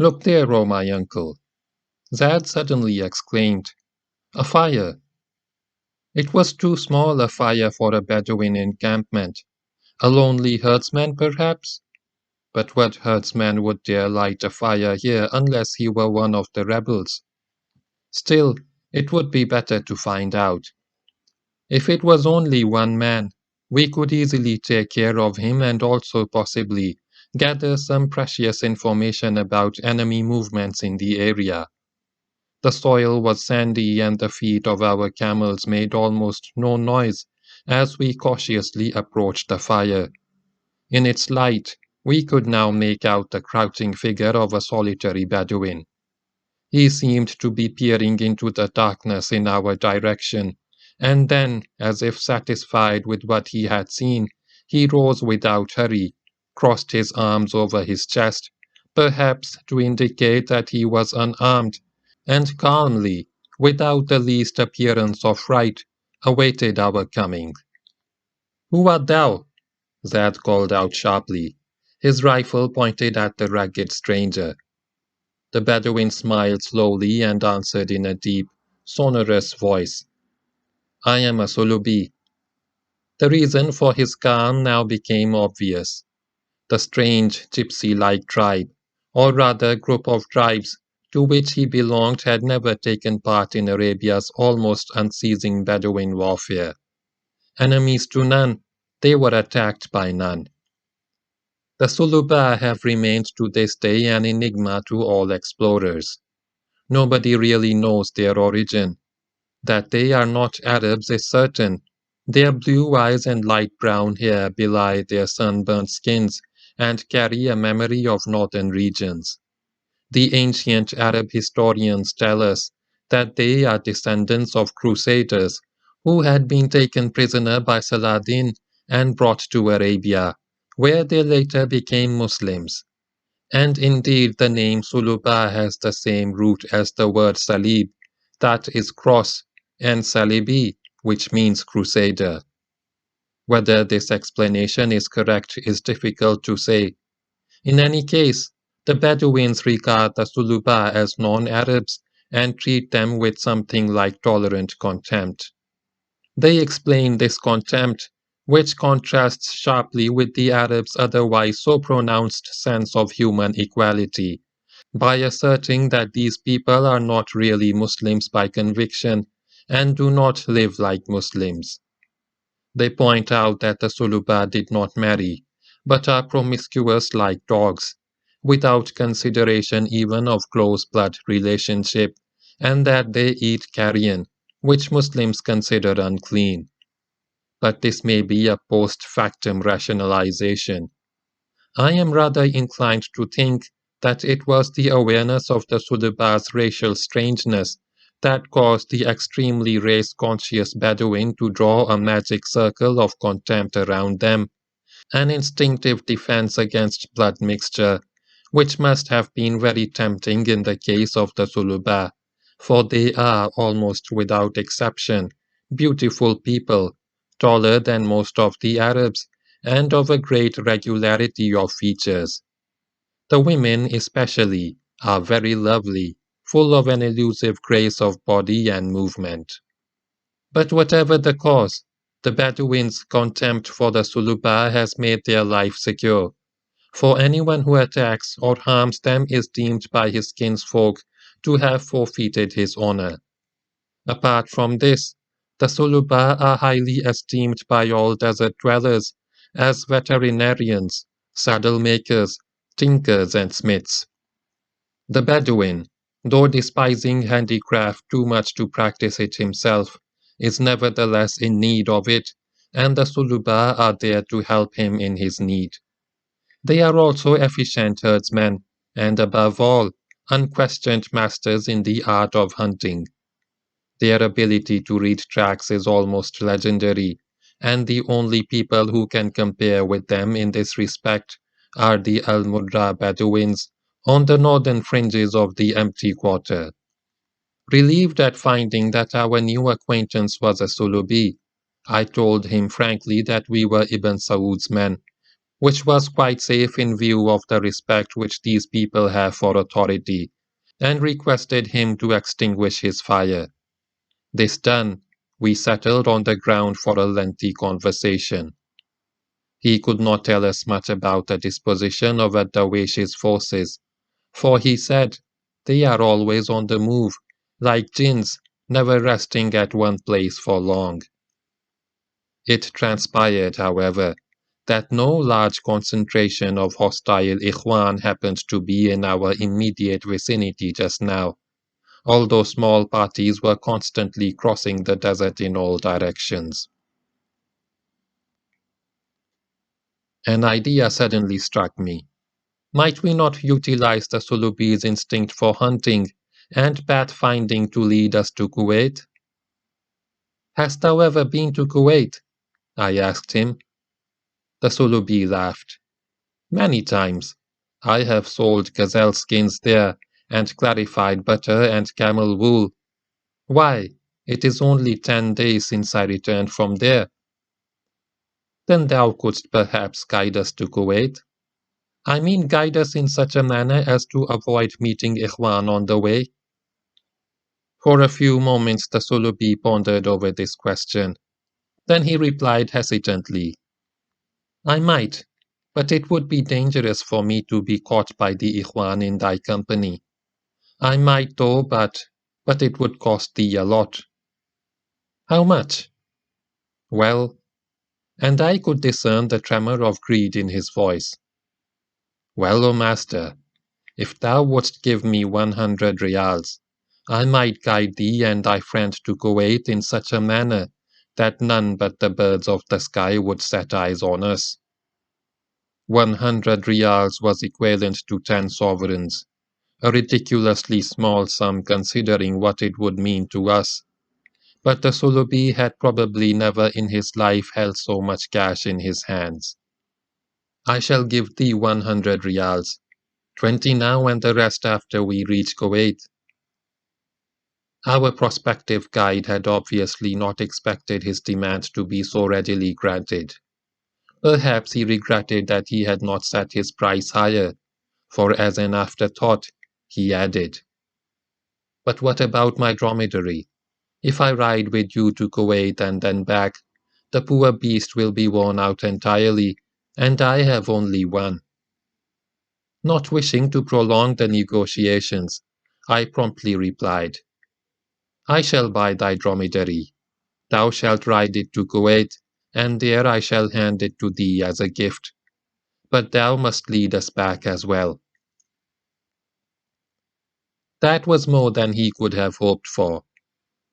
Look there, oh my uncle, Zad suddenly exclaimed. A fire! It was too small a fire for a Bedouin encampment. A lonely herdsman, perhaps? But what herdsman would dare light a fire here unless he were one of the rebels? Still, it would be better to find out. If it was only one man, we could easily take care of him and also possibly gather some precious information about enemy movements in the area. The soil was sandy and the feet of our camels made almost no noise as we cautiously approached the fire. In its light, we could now make out the crouching figure of a solitary Bedouin. He seemed to be peering into the darkness in our direction, and then, as if satisfied with what he had seen, he rose without hurry, crossed his arms over his chest, perhaps to indicate that he was unarmed, and calmly, without the least appearance of fright, awaited our coming. "Who art thou?" Zad called out sharply, his rifle pointed at the ragged stranger. The Bedouin smiled slowly and answered in a deep, sonorous voice, "I am a Sulubi." The reason for his calm now became obvious. The strange, gypsy-like tribe, or rather group of tribes, to which he belonged had never taken part in Arabia's almost unceasing Bedouin warfare. Enemies to none, they were attacked by none. The Suluba have remained to this day an enigma to all explorers. Nobody really knows their origin. That they are not Arabs is certain. Their blue eyes and light brown hair belie their sunburnt skins and carry a memory of northern regions. The ancient Arab historians tell us that they are descendants of crusaders who had been taken prisoner by Saladin and brought to Arabia, where they later became Muslims. And indeed the name Suluba has the same root as the word Salib, that is cross, and Salibi, which means crusader. Whether this explanation is correct is difficult to say. In any case, the Bedouins regard the Suluba as non-Arabs and treat them with something like tolerant contempt. They explain this contempt, which contrasts sharply with the Arabs' otherwise so pronounced sense of human equality, by asserting that these people are not really Muslims by conviction and do not live like Muslims. They point out that the Suluba did not marry, but are promiscuous like dogs, without consideration even of close blood relationship, and that they eat carrion, which Muslims consider unclean. But this may be a post factum rationalization. I am rather inclined to think that it was the awareness of the Suluba's racial strangeness that caused the extremely race-conscious Bedouin to draw a magic circle of contempt around them, an instinctive defense against blood mixture, which must have been very tempting in the case of the Suluba, for they are, almost without exception, beautiful people, taller than most of the Arabs, and of a great regularity of features. The women, especially, are very lovely, full of an elusive grace of body and movement. But whatever the cause, the Bedouins' contempt for the Suluba has made their life secure, for anyone who attacks or harms them is deemed by his kinsfolk to have forfeited his honor. Apart from this, the Suluba are highly esteemed by all desert dwellers as veterinarians, saddle makers, tinkers, and smiths. The Bedouin, though despising handicraft too much to practice it himself, is nevertheless in need of it, and the Suluba are there to help him in his need. They are also efficient herdsmen, and above all, unquestioned masters in the art of hunting. Their ability to read tracks is almost legendary, and the only people who can compare with them in this respect are the Al Murra Bedouins on the northern fringes of the empty quarter. Relieved at finding that our new acquaintance was a Sulubi, I told him frankly that we were Ibn Saud's men, which was quite safe in view of the respect which these people have for authority, and requested him to extinguish his fire. This done, we settled on the ground for a lengthy conversation. He could not tell us much about the disposition of Ad-Dawesh's forces, for he said, they are always on the move, like Jinns, never resting at one place for long. It transpired, however, that no large concentration of hostile Ikhwan happened to be in our immediate vicinity just now. although small parties were constantly crossing the desert in all directions. An idea suddenly struck me. Might we not utilize the Sulubi's instinct for hunting and pathfinding to lead us to Kuwait? Hast thou ever been to Kuwait? I asked him. The Sulubi laughed. Many times. I have sold gazelle skins there, and clarified butter and camel wool. Why, it is only 10 days since I returned from there. Then thou couldst perhaps guide us to Kuwait. I mean guide us in such a manner as to avoid meeting Ikhwan on the way. For a few moments the Sulubi pondered over this question. Then he replied hesitantly, I might, but it would be dangerous for me to be caught by the Ikhwan in thy company. I might though, but it would cost thee a lot. How much? Well, and I could discern the tremor of greed in his voice. Well, O master, if thou wouldst give me 100 rials, I might guide thee and thy friend to Kuwait in such a manner that none but the birds of the sky would set eyes on us. 100 rials was equivalent to 10 sovereigns, a ridiculously small sum considering what it would mean to us. But the Sulubi had probably never in his life held so much cash in his hands. I shall give thee 100 rials, 20 now and the rest after we reach Kuwait. Our prospective guide had obviously not expected his demand to be so readily granted. Perhaps he regretted that he had not set his price higher, for as an afterthought, he added, But what about my dromedary? If I ride with you to Kuwait and then back, the poor beast will be worn out entirely, and I have only one. Not wishing to prolong the negotiations, I promptly replied, I shall buy thy dromedary. Thou shalt ride it to Kuwait, and there I shall hand it to thee as a gift. But thou must lead us back as well. That was more than he could have hoped for.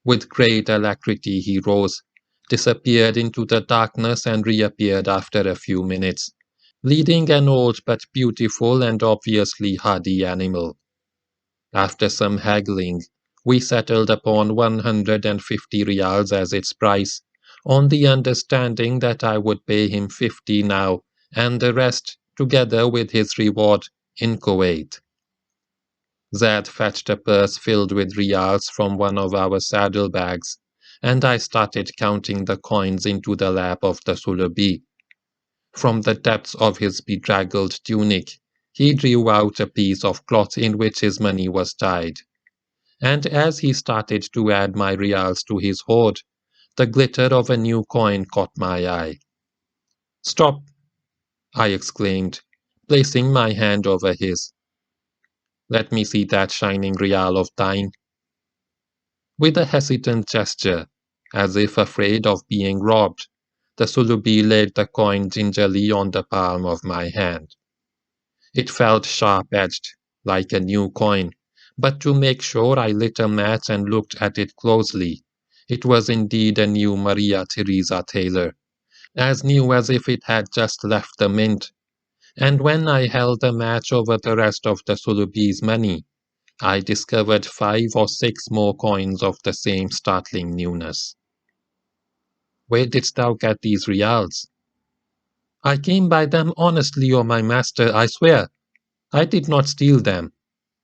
With great alacrity he rose, disappeared into the darkness and reappeared after a few minutes, leading an old but beautiful and obviously hardy animal. After some haggling, we settled upon 150 rials as its price, on the understanding that I would pay him 50 now, and the rest, together with his reward, in Kuwait. Zad fetched a purse filled with rials from one of our saddlebags, and I started counting the coins into the lap of the Sulubi. From the depths of his bedraggled tunic, he drew out a piece of cloth in which his money was tied. And as he started to add my rials to his hoard, the glitter of a new coin caught my eye. Stop! I exclaimed, placing my hand over his. Let me see that shining rial of thine. With a hesitant gesture, as if afraid of being robbed, the Sulubi laid the coin gingerly on the palm of my hand. It felt sharp-edged, like a new coin, but to make sure I lit a match and looked at it closely. It was indeed a new Maria Theresa Taylor, as new as if it had just left the mint. And when I held the match over the rest of the Sulubi's money, I discovered 5 or 6 more coins of the same startling newness. Where didst thou get these rials? I came by them honestly, O my master, I swear. I did not steal them.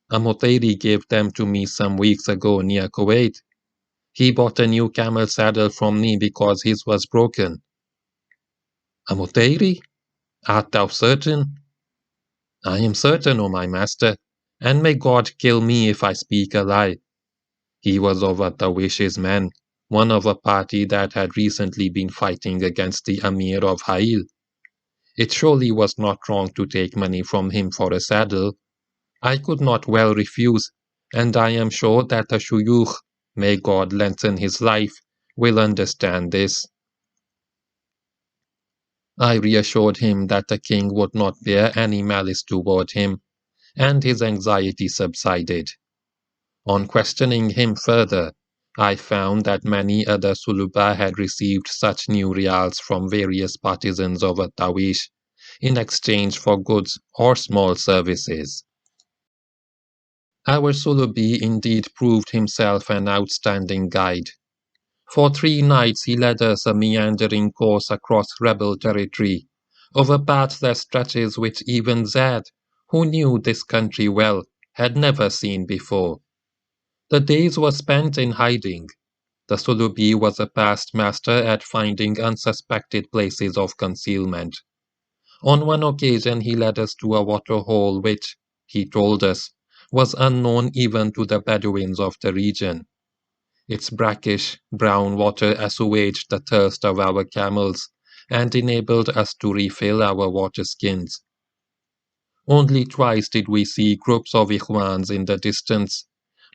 A Mutairi gave them to me some weeks ago near Kuwait. He bought a new camel saddle from me because his was broken. A Mutairi? Art thou certain? I am certain, O my master, and may God kill me if I speak a lie. He was of Atawish's men, one of a party that had recently been fighting against the Amir of Hail. It surely was not wrong to take money from him for a saddle. I could not well refuse, and I am sure that the shuyukh, may God lengthen his life, will understand this. I reassured him that the king would not bear any malice toward him, and his anxiety subsided. On questioning him further, I found that many other Suluba had received such new rials from various partisans of a Tawish in exchange for goods or small services. Our Sulubi indeed proved himself an outstanding guide. For 3 nights he led us a meandering course across rebel territory, over paths that stretches which even Zad, who knew this country well, had never seen before. The days were spent in hiding. The Sulubi was a past master at finding unsuspected places of concealment. On one occasion he led us to a waterhole which, he told us, was unknown even to the Bedouins of the region. Its brackish, brown water assuaged the thirst of our camels and enabled us to refill our water skins. Only twice did we see groups of Ikhwans in the distance,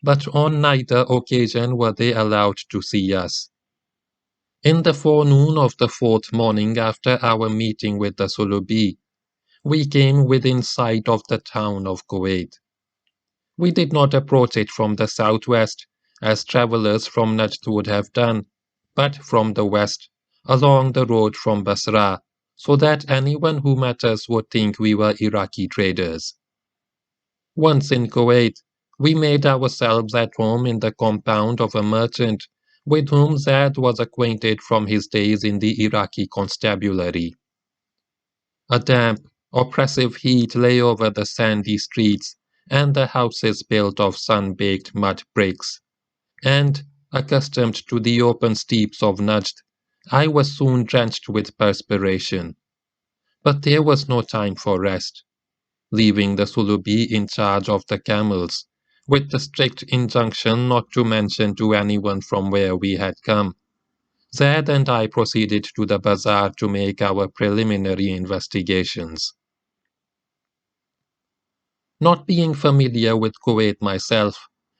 but on neither occasion were they allowed to see us. In the forenoon of the 4th morning after our meeting with the Sulubi, we came within sight of the town of Kuwait. We did not approach it from the southwest, as travelers from Najd would have done, but from the west, along the road from Basra, so that anyone who met us would think we were Iraqi traders. Once in Kuwait, we made ourselves at home in the compound of a merchant with whom Zad was acquainted from his days in the Iraqi constabulary. A damp, oppressive heat lay over the sandy streets and the houses built of sun-baked mud bricks, and, accustomed to the open steeps of Najd, I was soon drenched with perspiration. But there was no time for rest. Leaving the Sulubi in charge of the camels, with the strict injunction not to mention to anyone from where we had come, Zad and I proceeded to the bazaar to make our preliminary investigations. Not being familiar with Kuwait myself,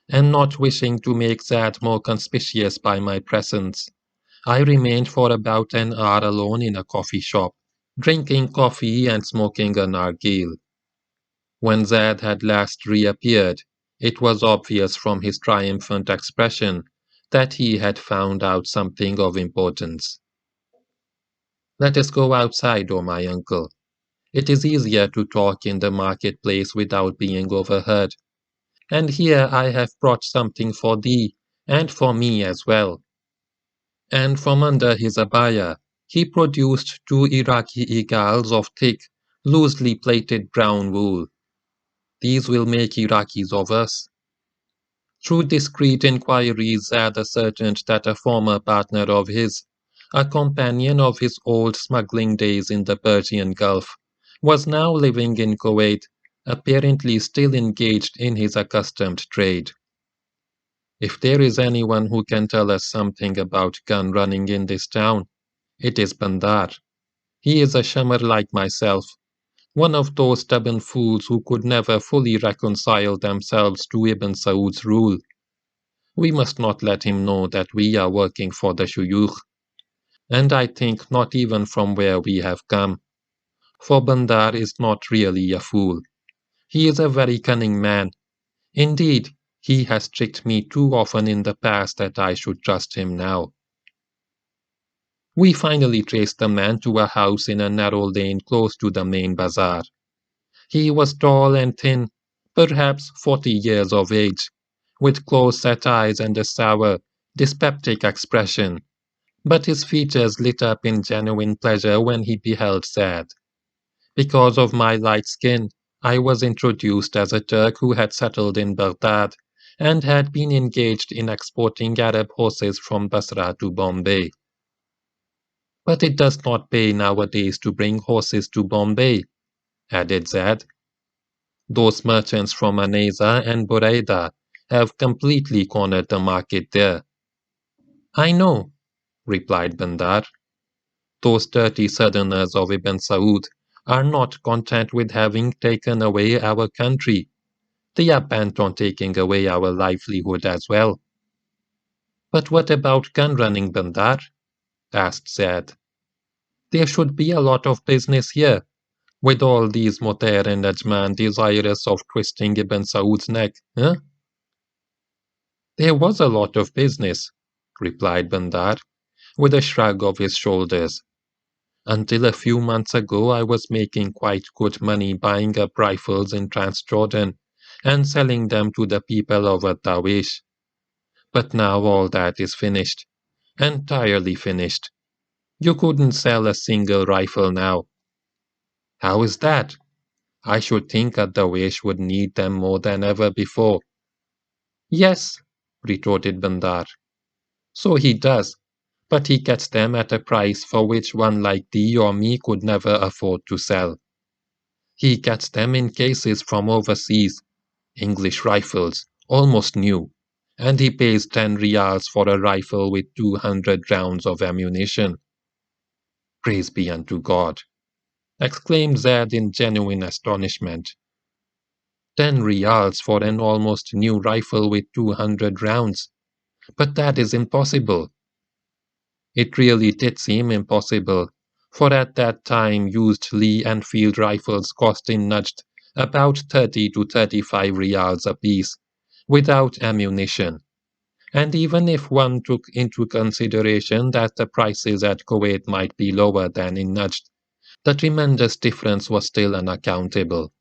and not wishing to make Zad more conspicuous by my presence, I remained for about an hour alone in a coffee shop, drinking coffee and smoking a nargile. When Zad had last reappeared, it was obvious from his triumphant expression that he had found out something of importance. Let us go outside, O my uncle. It is easier to talk in the marketplace without being overheard. And here I have brought something for thee, and for me as well. And from under his abaya, he produced 2 Iraqi igals of thick, loosely plaited brown wool. These will make Iraqis of us. Through discreet inquiries, Zad ascertained that a former partner of his, a companion of his old smuggling days in the Persian Gulf, was now living in Kuwait, apparently still engaged in his accustomed trade. If there is anyone who can tell us something about gun running in this town, it is Bandar. He is a Shamar like myself, one of those stubborn fools who could never fully reconcile themselves to Ibn Saud's rule. We must not let him know that we are working for the shuyukh, and I think not even from where we have come, for Bandar is not really a fool. He is a very cunning man. Indeed, he has tricked me too often in the past that I should trust him now. We finally traced the man to a house in a narrow lane close to the main bazaar. He was tall and thin, perhaps 40 years of age, with close-set eyes and a sour, dyspeptic expression, but his features lit up in genuine pleasure when he beheld Zad. Because of my light skin, I was introduced as a Turk who had settled in Baghdad and had been engaged in exporting Arab horses from Basra to Bombay. But it does not pay nowadays to bring horses to Bombay, added Zad. Those merchants from Aneza and Buraida have completely cornered the market there. I know, replied Bandar. Those dirty southerners of Ibn Saud are not content with having taken away our country. They are bent on taking away our livelihood as well. But what about gun running, Bandar? Asked Zad. There should be a lot of business here, with all these Motair and Ajman desirous of twisting Ibn Saud's neck, eh? There was a lot of business, replied Bandar, with a shrug of his shoulders. Until a few months ago I was making quite good money buying up rifles in Transjordan and selling them to the people of Dawish. But now all that is finished. Entirely finished. You couldn't sell a single rifle now. How is that? I should think Dawish would need them more than ever before. Yes, retorted Bandar. So he does, but he gets them at a price for which one like thee or me could never afford to sell. He gets them in cases from overseas, English rifles, almost new, and he pays 10 rials for a rifle with 200 rounds of ammunition. Praise be unto God, exclaimed Zed in genuine astonishment. 10 rials for an almost new rifle with 200 rounds. But that is impossible. It really did seem impossible, for at that time used Lee-Enfield rifles cost in nudged about 30 to 35 rials apiece, without ammunition, and even if one took into consideration that the prices at Kuwait might be lower than in Najd, the tremendous difference was still unaccountable.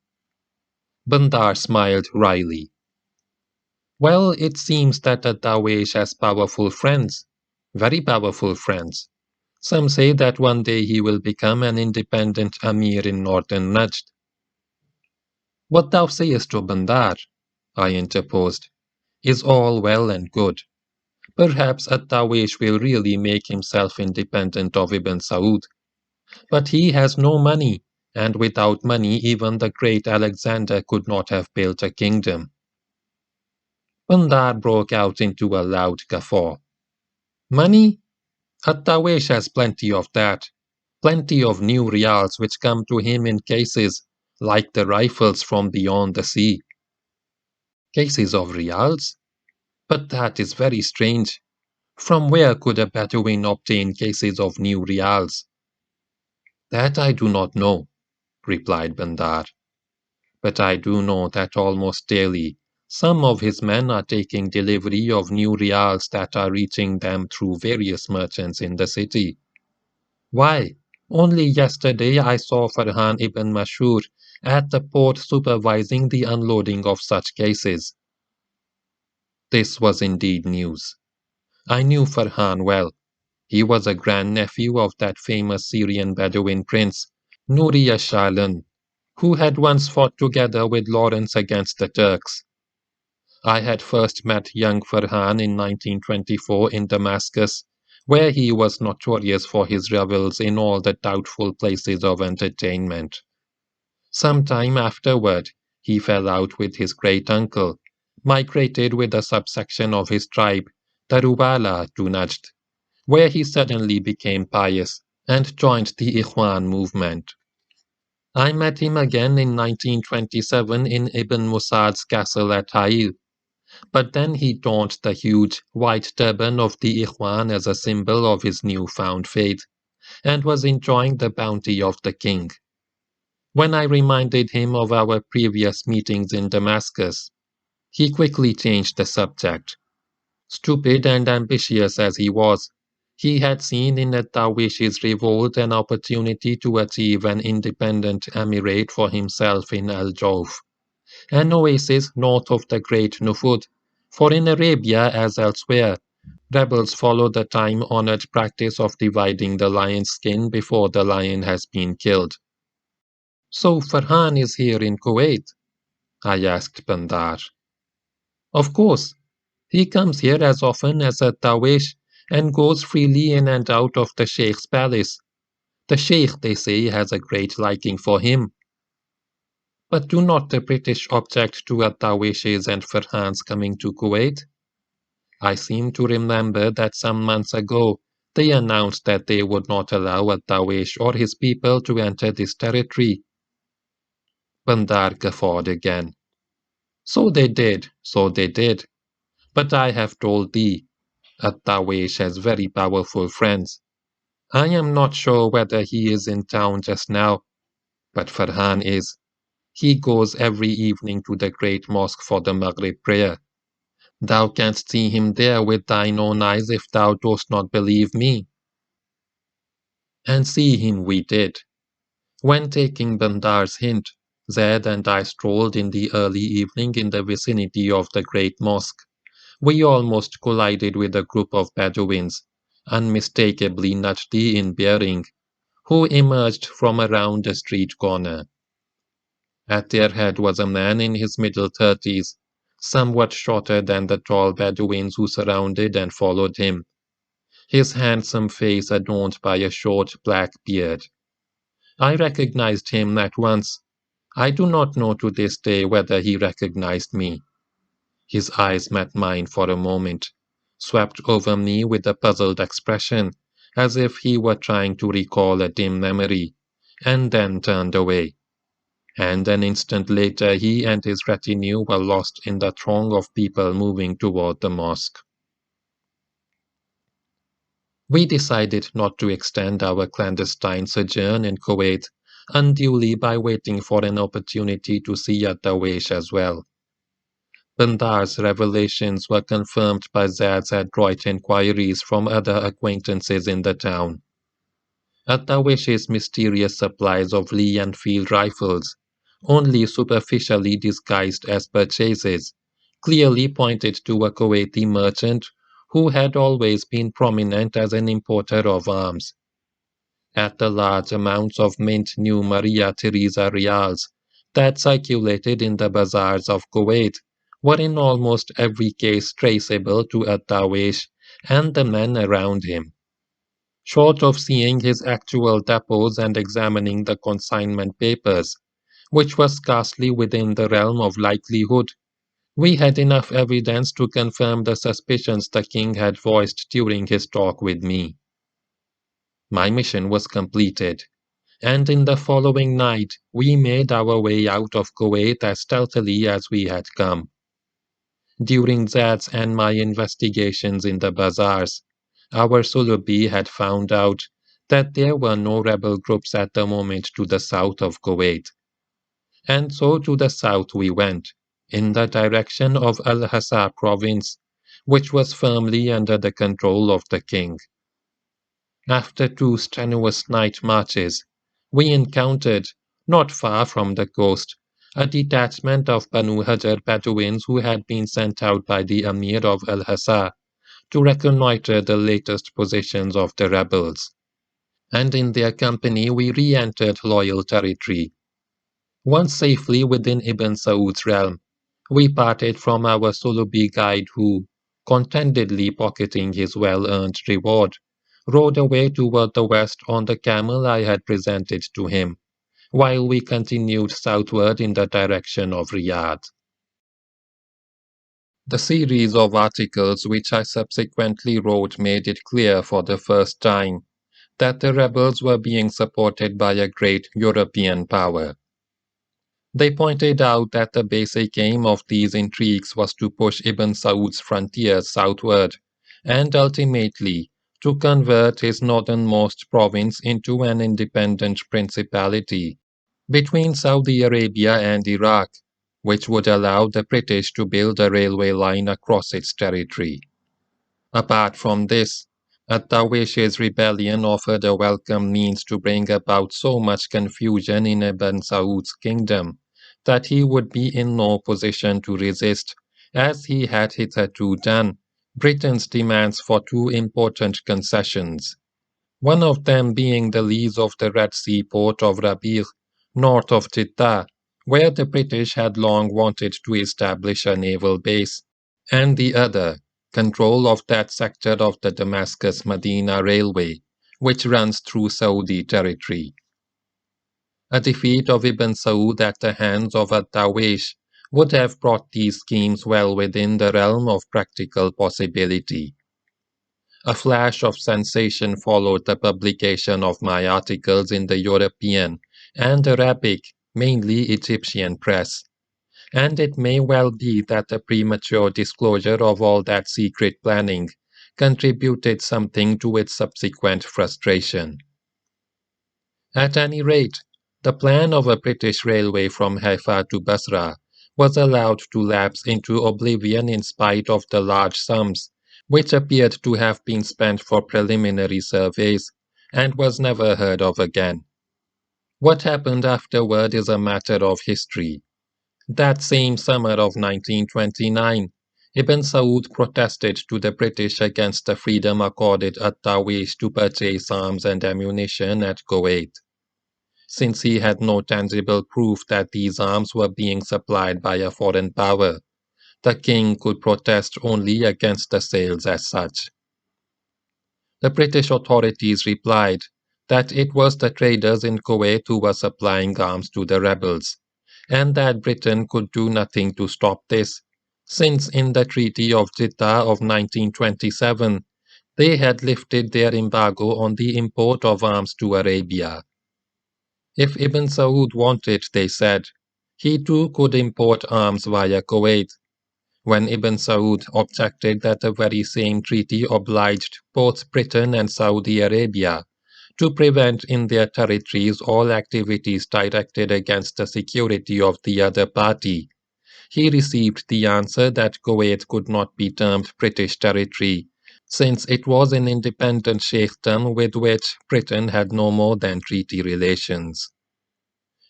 Bandar smiled wryly. Well, it seems that the Dawesh has powerful friends, very powerful friends. Some say that one day he will become an independent Amir in northern Najd. What thou sayest, O Bandar, I interposed, is all well and good. Perhaps At-Tawish will really make himself independent of Ibn Saud. But he has no money, and without money even the great Alexander could not have built a kingdom. Bandar broke out into a loud guffaw. Money? At-Tawish has plenty of that. Plenty of new rials which come to him in cases, like the rifles from beyond the sea. Cases of rials? But that is very strange. From where could a Bedouin obtain cases of new rials? That I do not know, replied Bandar. But I do know that almost daily some of his men are taking delivery of new rials that are reaching them through various merchants in the city. Why, only yesterday I saw Farhan ibn Mashur at the port supervising the unloading of such cases. This was indeed news. I knew Farhan well. He was a grandnephew of that famous Syrian Bedouin prince, Nuri Shalan, who had once fought together with Lawrence against the Turks. I had first met young Farhan in 1924 in Damascus, where he was notorious for his revels in all the doubtful places of entertainment. Some time afterward, he fell out with his great-uncle, migrated with a subsection of his tribe, the Rubala, to Najd, where he suddenly became pious and joined the Ikhwan movement. I met him again in 1927 in Ibn Musad's castle at Hail, but then he donned the huge white turban of the Ikhwan as a symbol of his new-found faith, and was enjoying the bounty of the king. When I reminded him of our previous meetings in Damascus, he quickly changed the subject. Stupid and ambitious as he was, he had seen in At-Tawish's revolt an opportunity to achieve an independent emirate for himself in Al-Jawf, an oasis north of the great Nufud, for in Arabia as elsewhere, rebels follow the time-honored practice of dividing the lion's skin before the lion has been killed. So Farhan is here in Kuwait? I asked Bandar. Of course. He comes here as often as a Tawish and goes freely in and out of the Sheikh's palace. The Sheikh, they say, has a great liking for him. But do not the British object to a Tawish's and Farhan's coming to Kuwait? I seem to remember that some months ago they announced that they would not allow a Tawish or his people to enter this territory. Bandar guffawed again. So they did, so they did. But I have told thee, At-Tawish has very powerful friends. I am not sure whether he is in town just now, but Farhan is. He goes every evening to the great mosque for the Maghrib prayer. Thou canst see him there with thine own eyes if thou dost not believe me. And see him we did. When taking Bandar's hint, Zaid and I strolled in the early evening in the vicinity of the great mosque. We almost collided with a group of Bedouins, unmistakably Najdi in bearing, who emerged from around a street corner. At their head was a man in his middle 30s, somewhat shorter than the tall Bedouins who surrounded and followed him, his handsome face adorned by a short black beard. I recognized him at once. I do not know to this day whether he recognized me. His eyes met mine for a moment, swept over me with a puzzled expression, as if he were trying to recall a dim memory, and then turned away. And an instant later he and his retinue were lost in the throng of people moving toward the mosque. We decided not to extend our clandestine sojourn in Kuwait unduly by waiting for an opportunity to see At-Dawish as well. Bandar's revelations were confirmed by Zad's adroit inquiries from other acquaintances in the town. At-Dawish's mysterious supplies of Lee Enfield rifles, only superficially disguised as purchases, clearly pointed to a Kuwaiti merchant who had always been prominent as an importer of arms. At the large amounts of mint new Maria Theresa reals that circulated in the bazaars of Kuwait were in almost every case traceable to At-Dawish and the men around him. Short of seeing his actual depots and examining the consignment papers, which was scarcely within the realm of likelihood, we had enough evidence to confirm the suspicions the king had voiced during his talk with me. My mission was completed, and in the following night we made our way out of Kuwait as stealthily as we had come. During Zad's and my investigations in the bazaars, our Sulubi had found out that there were no rebel groups at the moment to the south of Kuwait. And so to the south we went, in the direction of Al-Hassa province, which was firmly under the control of the king. After 2 strenuous night marches, we encountered, not far from the coast, a detachment of Banu Hajar Bedouins who had been sent out by the Emir of Al-Hassa to reconnoiter the latest positions of the rebels, and in their company we re-entered loyal territory. Once safely within Ibn Saud's realm, we parted from our Sulubi guide who, contentedly pocketing his well-earned reward, rode away toward the west on the camel I had presented to him, while we continued southward in the direction of Riyadh. The series of articles which I subsequently wrote made it clear for the first time that the rebels were being supported by a great European power. They pointed out that the basic aim of these intrigues was to push Ibn Saud's frontiers southward and ultimately to convert his northernmost province into an independent principality between Saudi Arabia and Iraq, which would allow the British to build a railway line across its territory. Apart from this, At-Dawish's rebellion offered a welcome means to bring about so much confusion in Ibn Saud's kingdom that he would be in no position to resist, as he had hitherto done, Britain's demands for 2 important concessions, one of them being the lease of the Red Sea port of Rabigh, north of Jeddah, where the British had long wanted to establish a naval base, and the other, control of that sector of the Damascus-Medina railway, which runs through Saudi territory. A defeat of Ibn Saud at the hands of At-Dawish would have brought these schemes well within the realm of practical possibility. A flash of sensation followed the publication of my articles in the European and Arabic, mainly Egyptian press, and it may well be that the premature disclosure of all that secret planning contributed something to its subsequent frustration. At any rate, the plan of a British railway from Haifa to Basra was allowed to lapse into oblivion in spite of the large sums, which appeared to have been spent for preliminary surveys, and was never heard of again. What happened afterward is a matter of history. That same summer of 1929, Ibn Saud protested to the British against the freedom accorded at-Tawish to purchase arms and ammunition at Kuwait. Since he had no tangible proof that these arms were being supplied by a foreign power, the king could protest only against the sales as such. The British authorities replied that it was the traders in Kuwait who were supplying arms to the rebels, and that Britain could do nothing to stop this, since in the Treaty of Jeddah of 1927 they had lifted their embargo on the import of arms to Arabia. If Ibn Saud wanted, they said, he too could import arms via Kuwait. When Ibn Saud objected that the very same treaty obliged both Britain and Saudi Arabia to prevent in their territories all activities directed against the security of the other party, he received the answer that Kuwait could not be termed British territory, since it was an independent sheikhdom with which Britain had no more than treaty relations.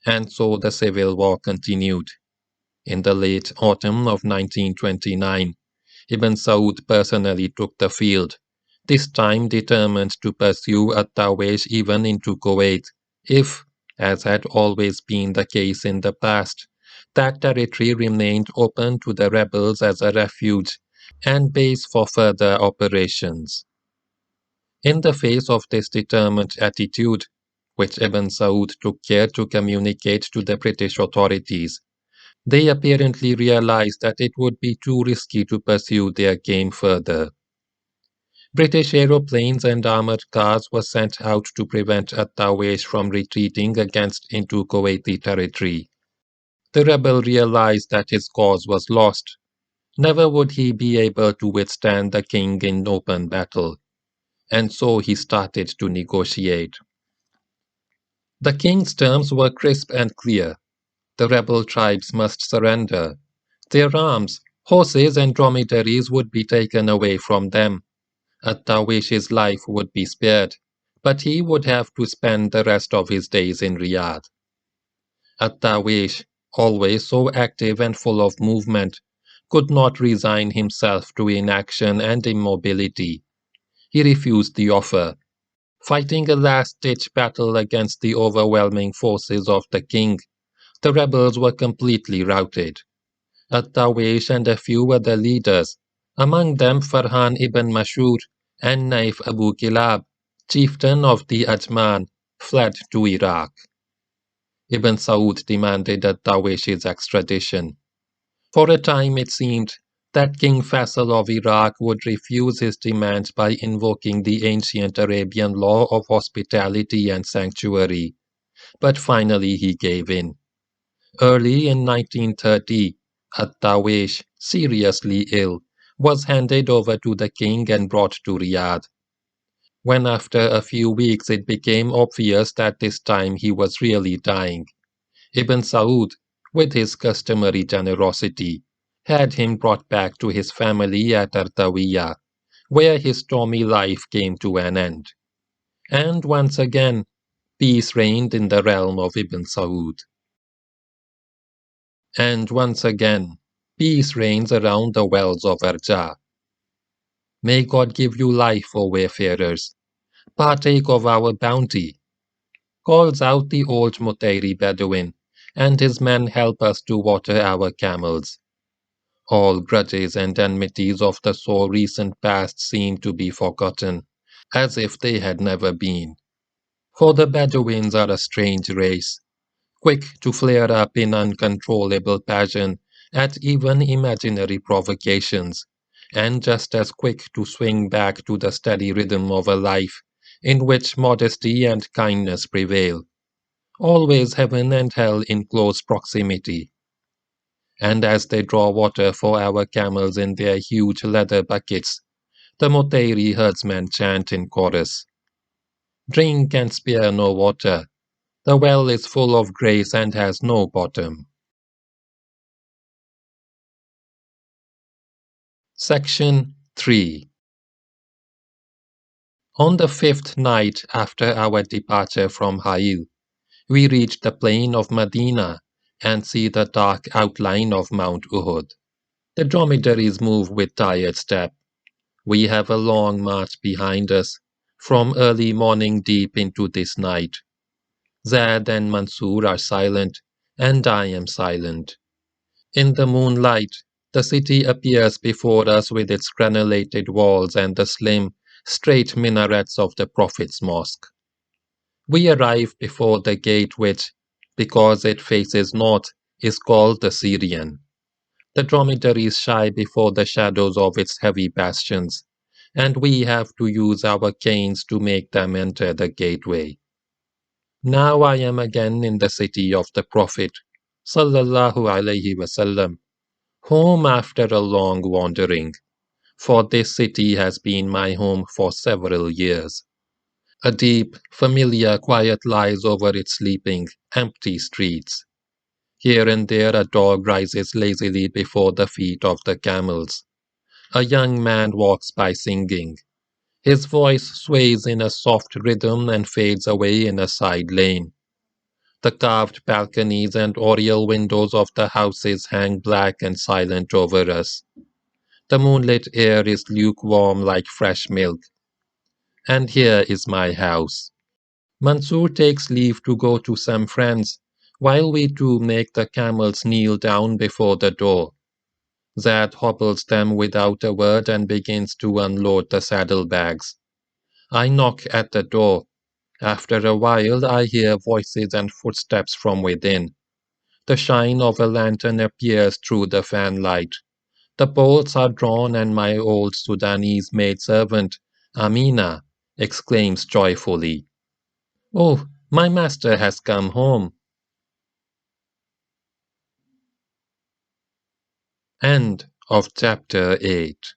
And so the civil war continued. In the late autumn of 1929, Ibn Saud personally took the field, this time determined to pursue at-Tawish even into Kuwait, if, as had always been the case in the past, that territory remained open to the rebels as a refuge and base for further operations. In the face of this determined attitude, which Ibn Saud took care to communicate to the British authorities, they apparently realized that it would be too risky to pursue their game further. British aeroplanes and armored cars were sent out to prevent at-Tawish from retreating against into Kuwaiti territory. The rebel realized that his cause was lost. Never would he be able to withstand the king in open battle, and so he started to negotiate. The king's terms were crisp and clear. The rebel tribes must surrender. Their arms, horses, and dromedaries would be taken away from them. At-Tawish's life would be spared, but he would have to spend the rest of his days in Riyadh. At-Tawish, always so active and full of movement, could not resign himself to inaction and immobility. He refused the offer. Fighting a last-ditch battle against the overwhelming forces of the king, the rebels were completely routed. At-Tawish and a few other leaders, among them Farhan ibn Mashur and Naif Abu Kilab, chieftain of the Ajman, fled to Iraq. Ibn Saud demanded at-Tawish's extradition. For a time it seemed that King Faisal of Iraq would refuse his demands by invoking the ancient Arabian law of hospitality and sanctuary, but finally he gave in. Early in 1930, at-Tawish, seriously ill, was handed over to the king and brought to Riyadh. When after a few weeks it became obvious that this time he was really dying, Ibn Saud, with his customary generosity, had him brought back to his family at Artawiya, where his stormy life came to an end. And once again, peace reigned in the realm of Ibn Saud. And once again, peace reigns around the wells of Arja. May God give you life, O wayfarers. Partake of our bounty. Calls out the old Mutairi Bedouin, and his men help us to water our camels. All grudges and enmities of the so recent past seem to be forgotten, as if they had never been. For the Bedouins are a strange race, quick to flare up in uncontrollable passion at even imaginary provocations, and just as quick to swing back to the steady rhythm of a life in which modesty and kindness prevail. Always heaven and hell in close proximity. And as they draw water for our camels in their huge leather buckets, the Moteri herdsmen chant in chorus. Drink and spare no water. The well is full of grace and has no bottom. Section 3. On the fifth night after our departure from Hail, we reach the plain of Medina and see the dark outline of Mount Uhud. The dromedaries move with tired step. We have a long march behind us, from early morning deep into this night. Zad and Mansour are silent, and I am silent. In the moonlight, the city appears before us with its granulated walls and the slim, straight minarets of the Prophet's mosque. We arrive before the gate which, because it faces north, is called the Syrian. The dromedaries shy before the shadows of its heavy bastions, and we have to use our canes to make them enter the gateway. Now I am again in the city of the Prophet, sallallahu alaihi wasallam, home after a long wandering, for this city has been my home for several years. A deep, familiar quiet lies over its sleeping, empty streets. Here and there a dog rises lazily before the feet of the camels. A young man walks by singing. His voice sways in a soft rhythm and fades away in a side lane. The carved balconies and oriel windows of the houses hang black and silent over us. The moonlit air is lukewarm like fresh milk. And here is my house. Mansour takes leave to go to some friends, while we two make the camels kneel down before the door. Zad hobbles them without a word and begins to unload the saddlebags. I knock at the door. After a while I hear voices and footsteps from within. The shine of a lantern appears through the fanlight. The bolts are drawn and my old Sudanese maidservant, Amina, exclaims joyfully, "Oh, my master has come home." End of chapter 8.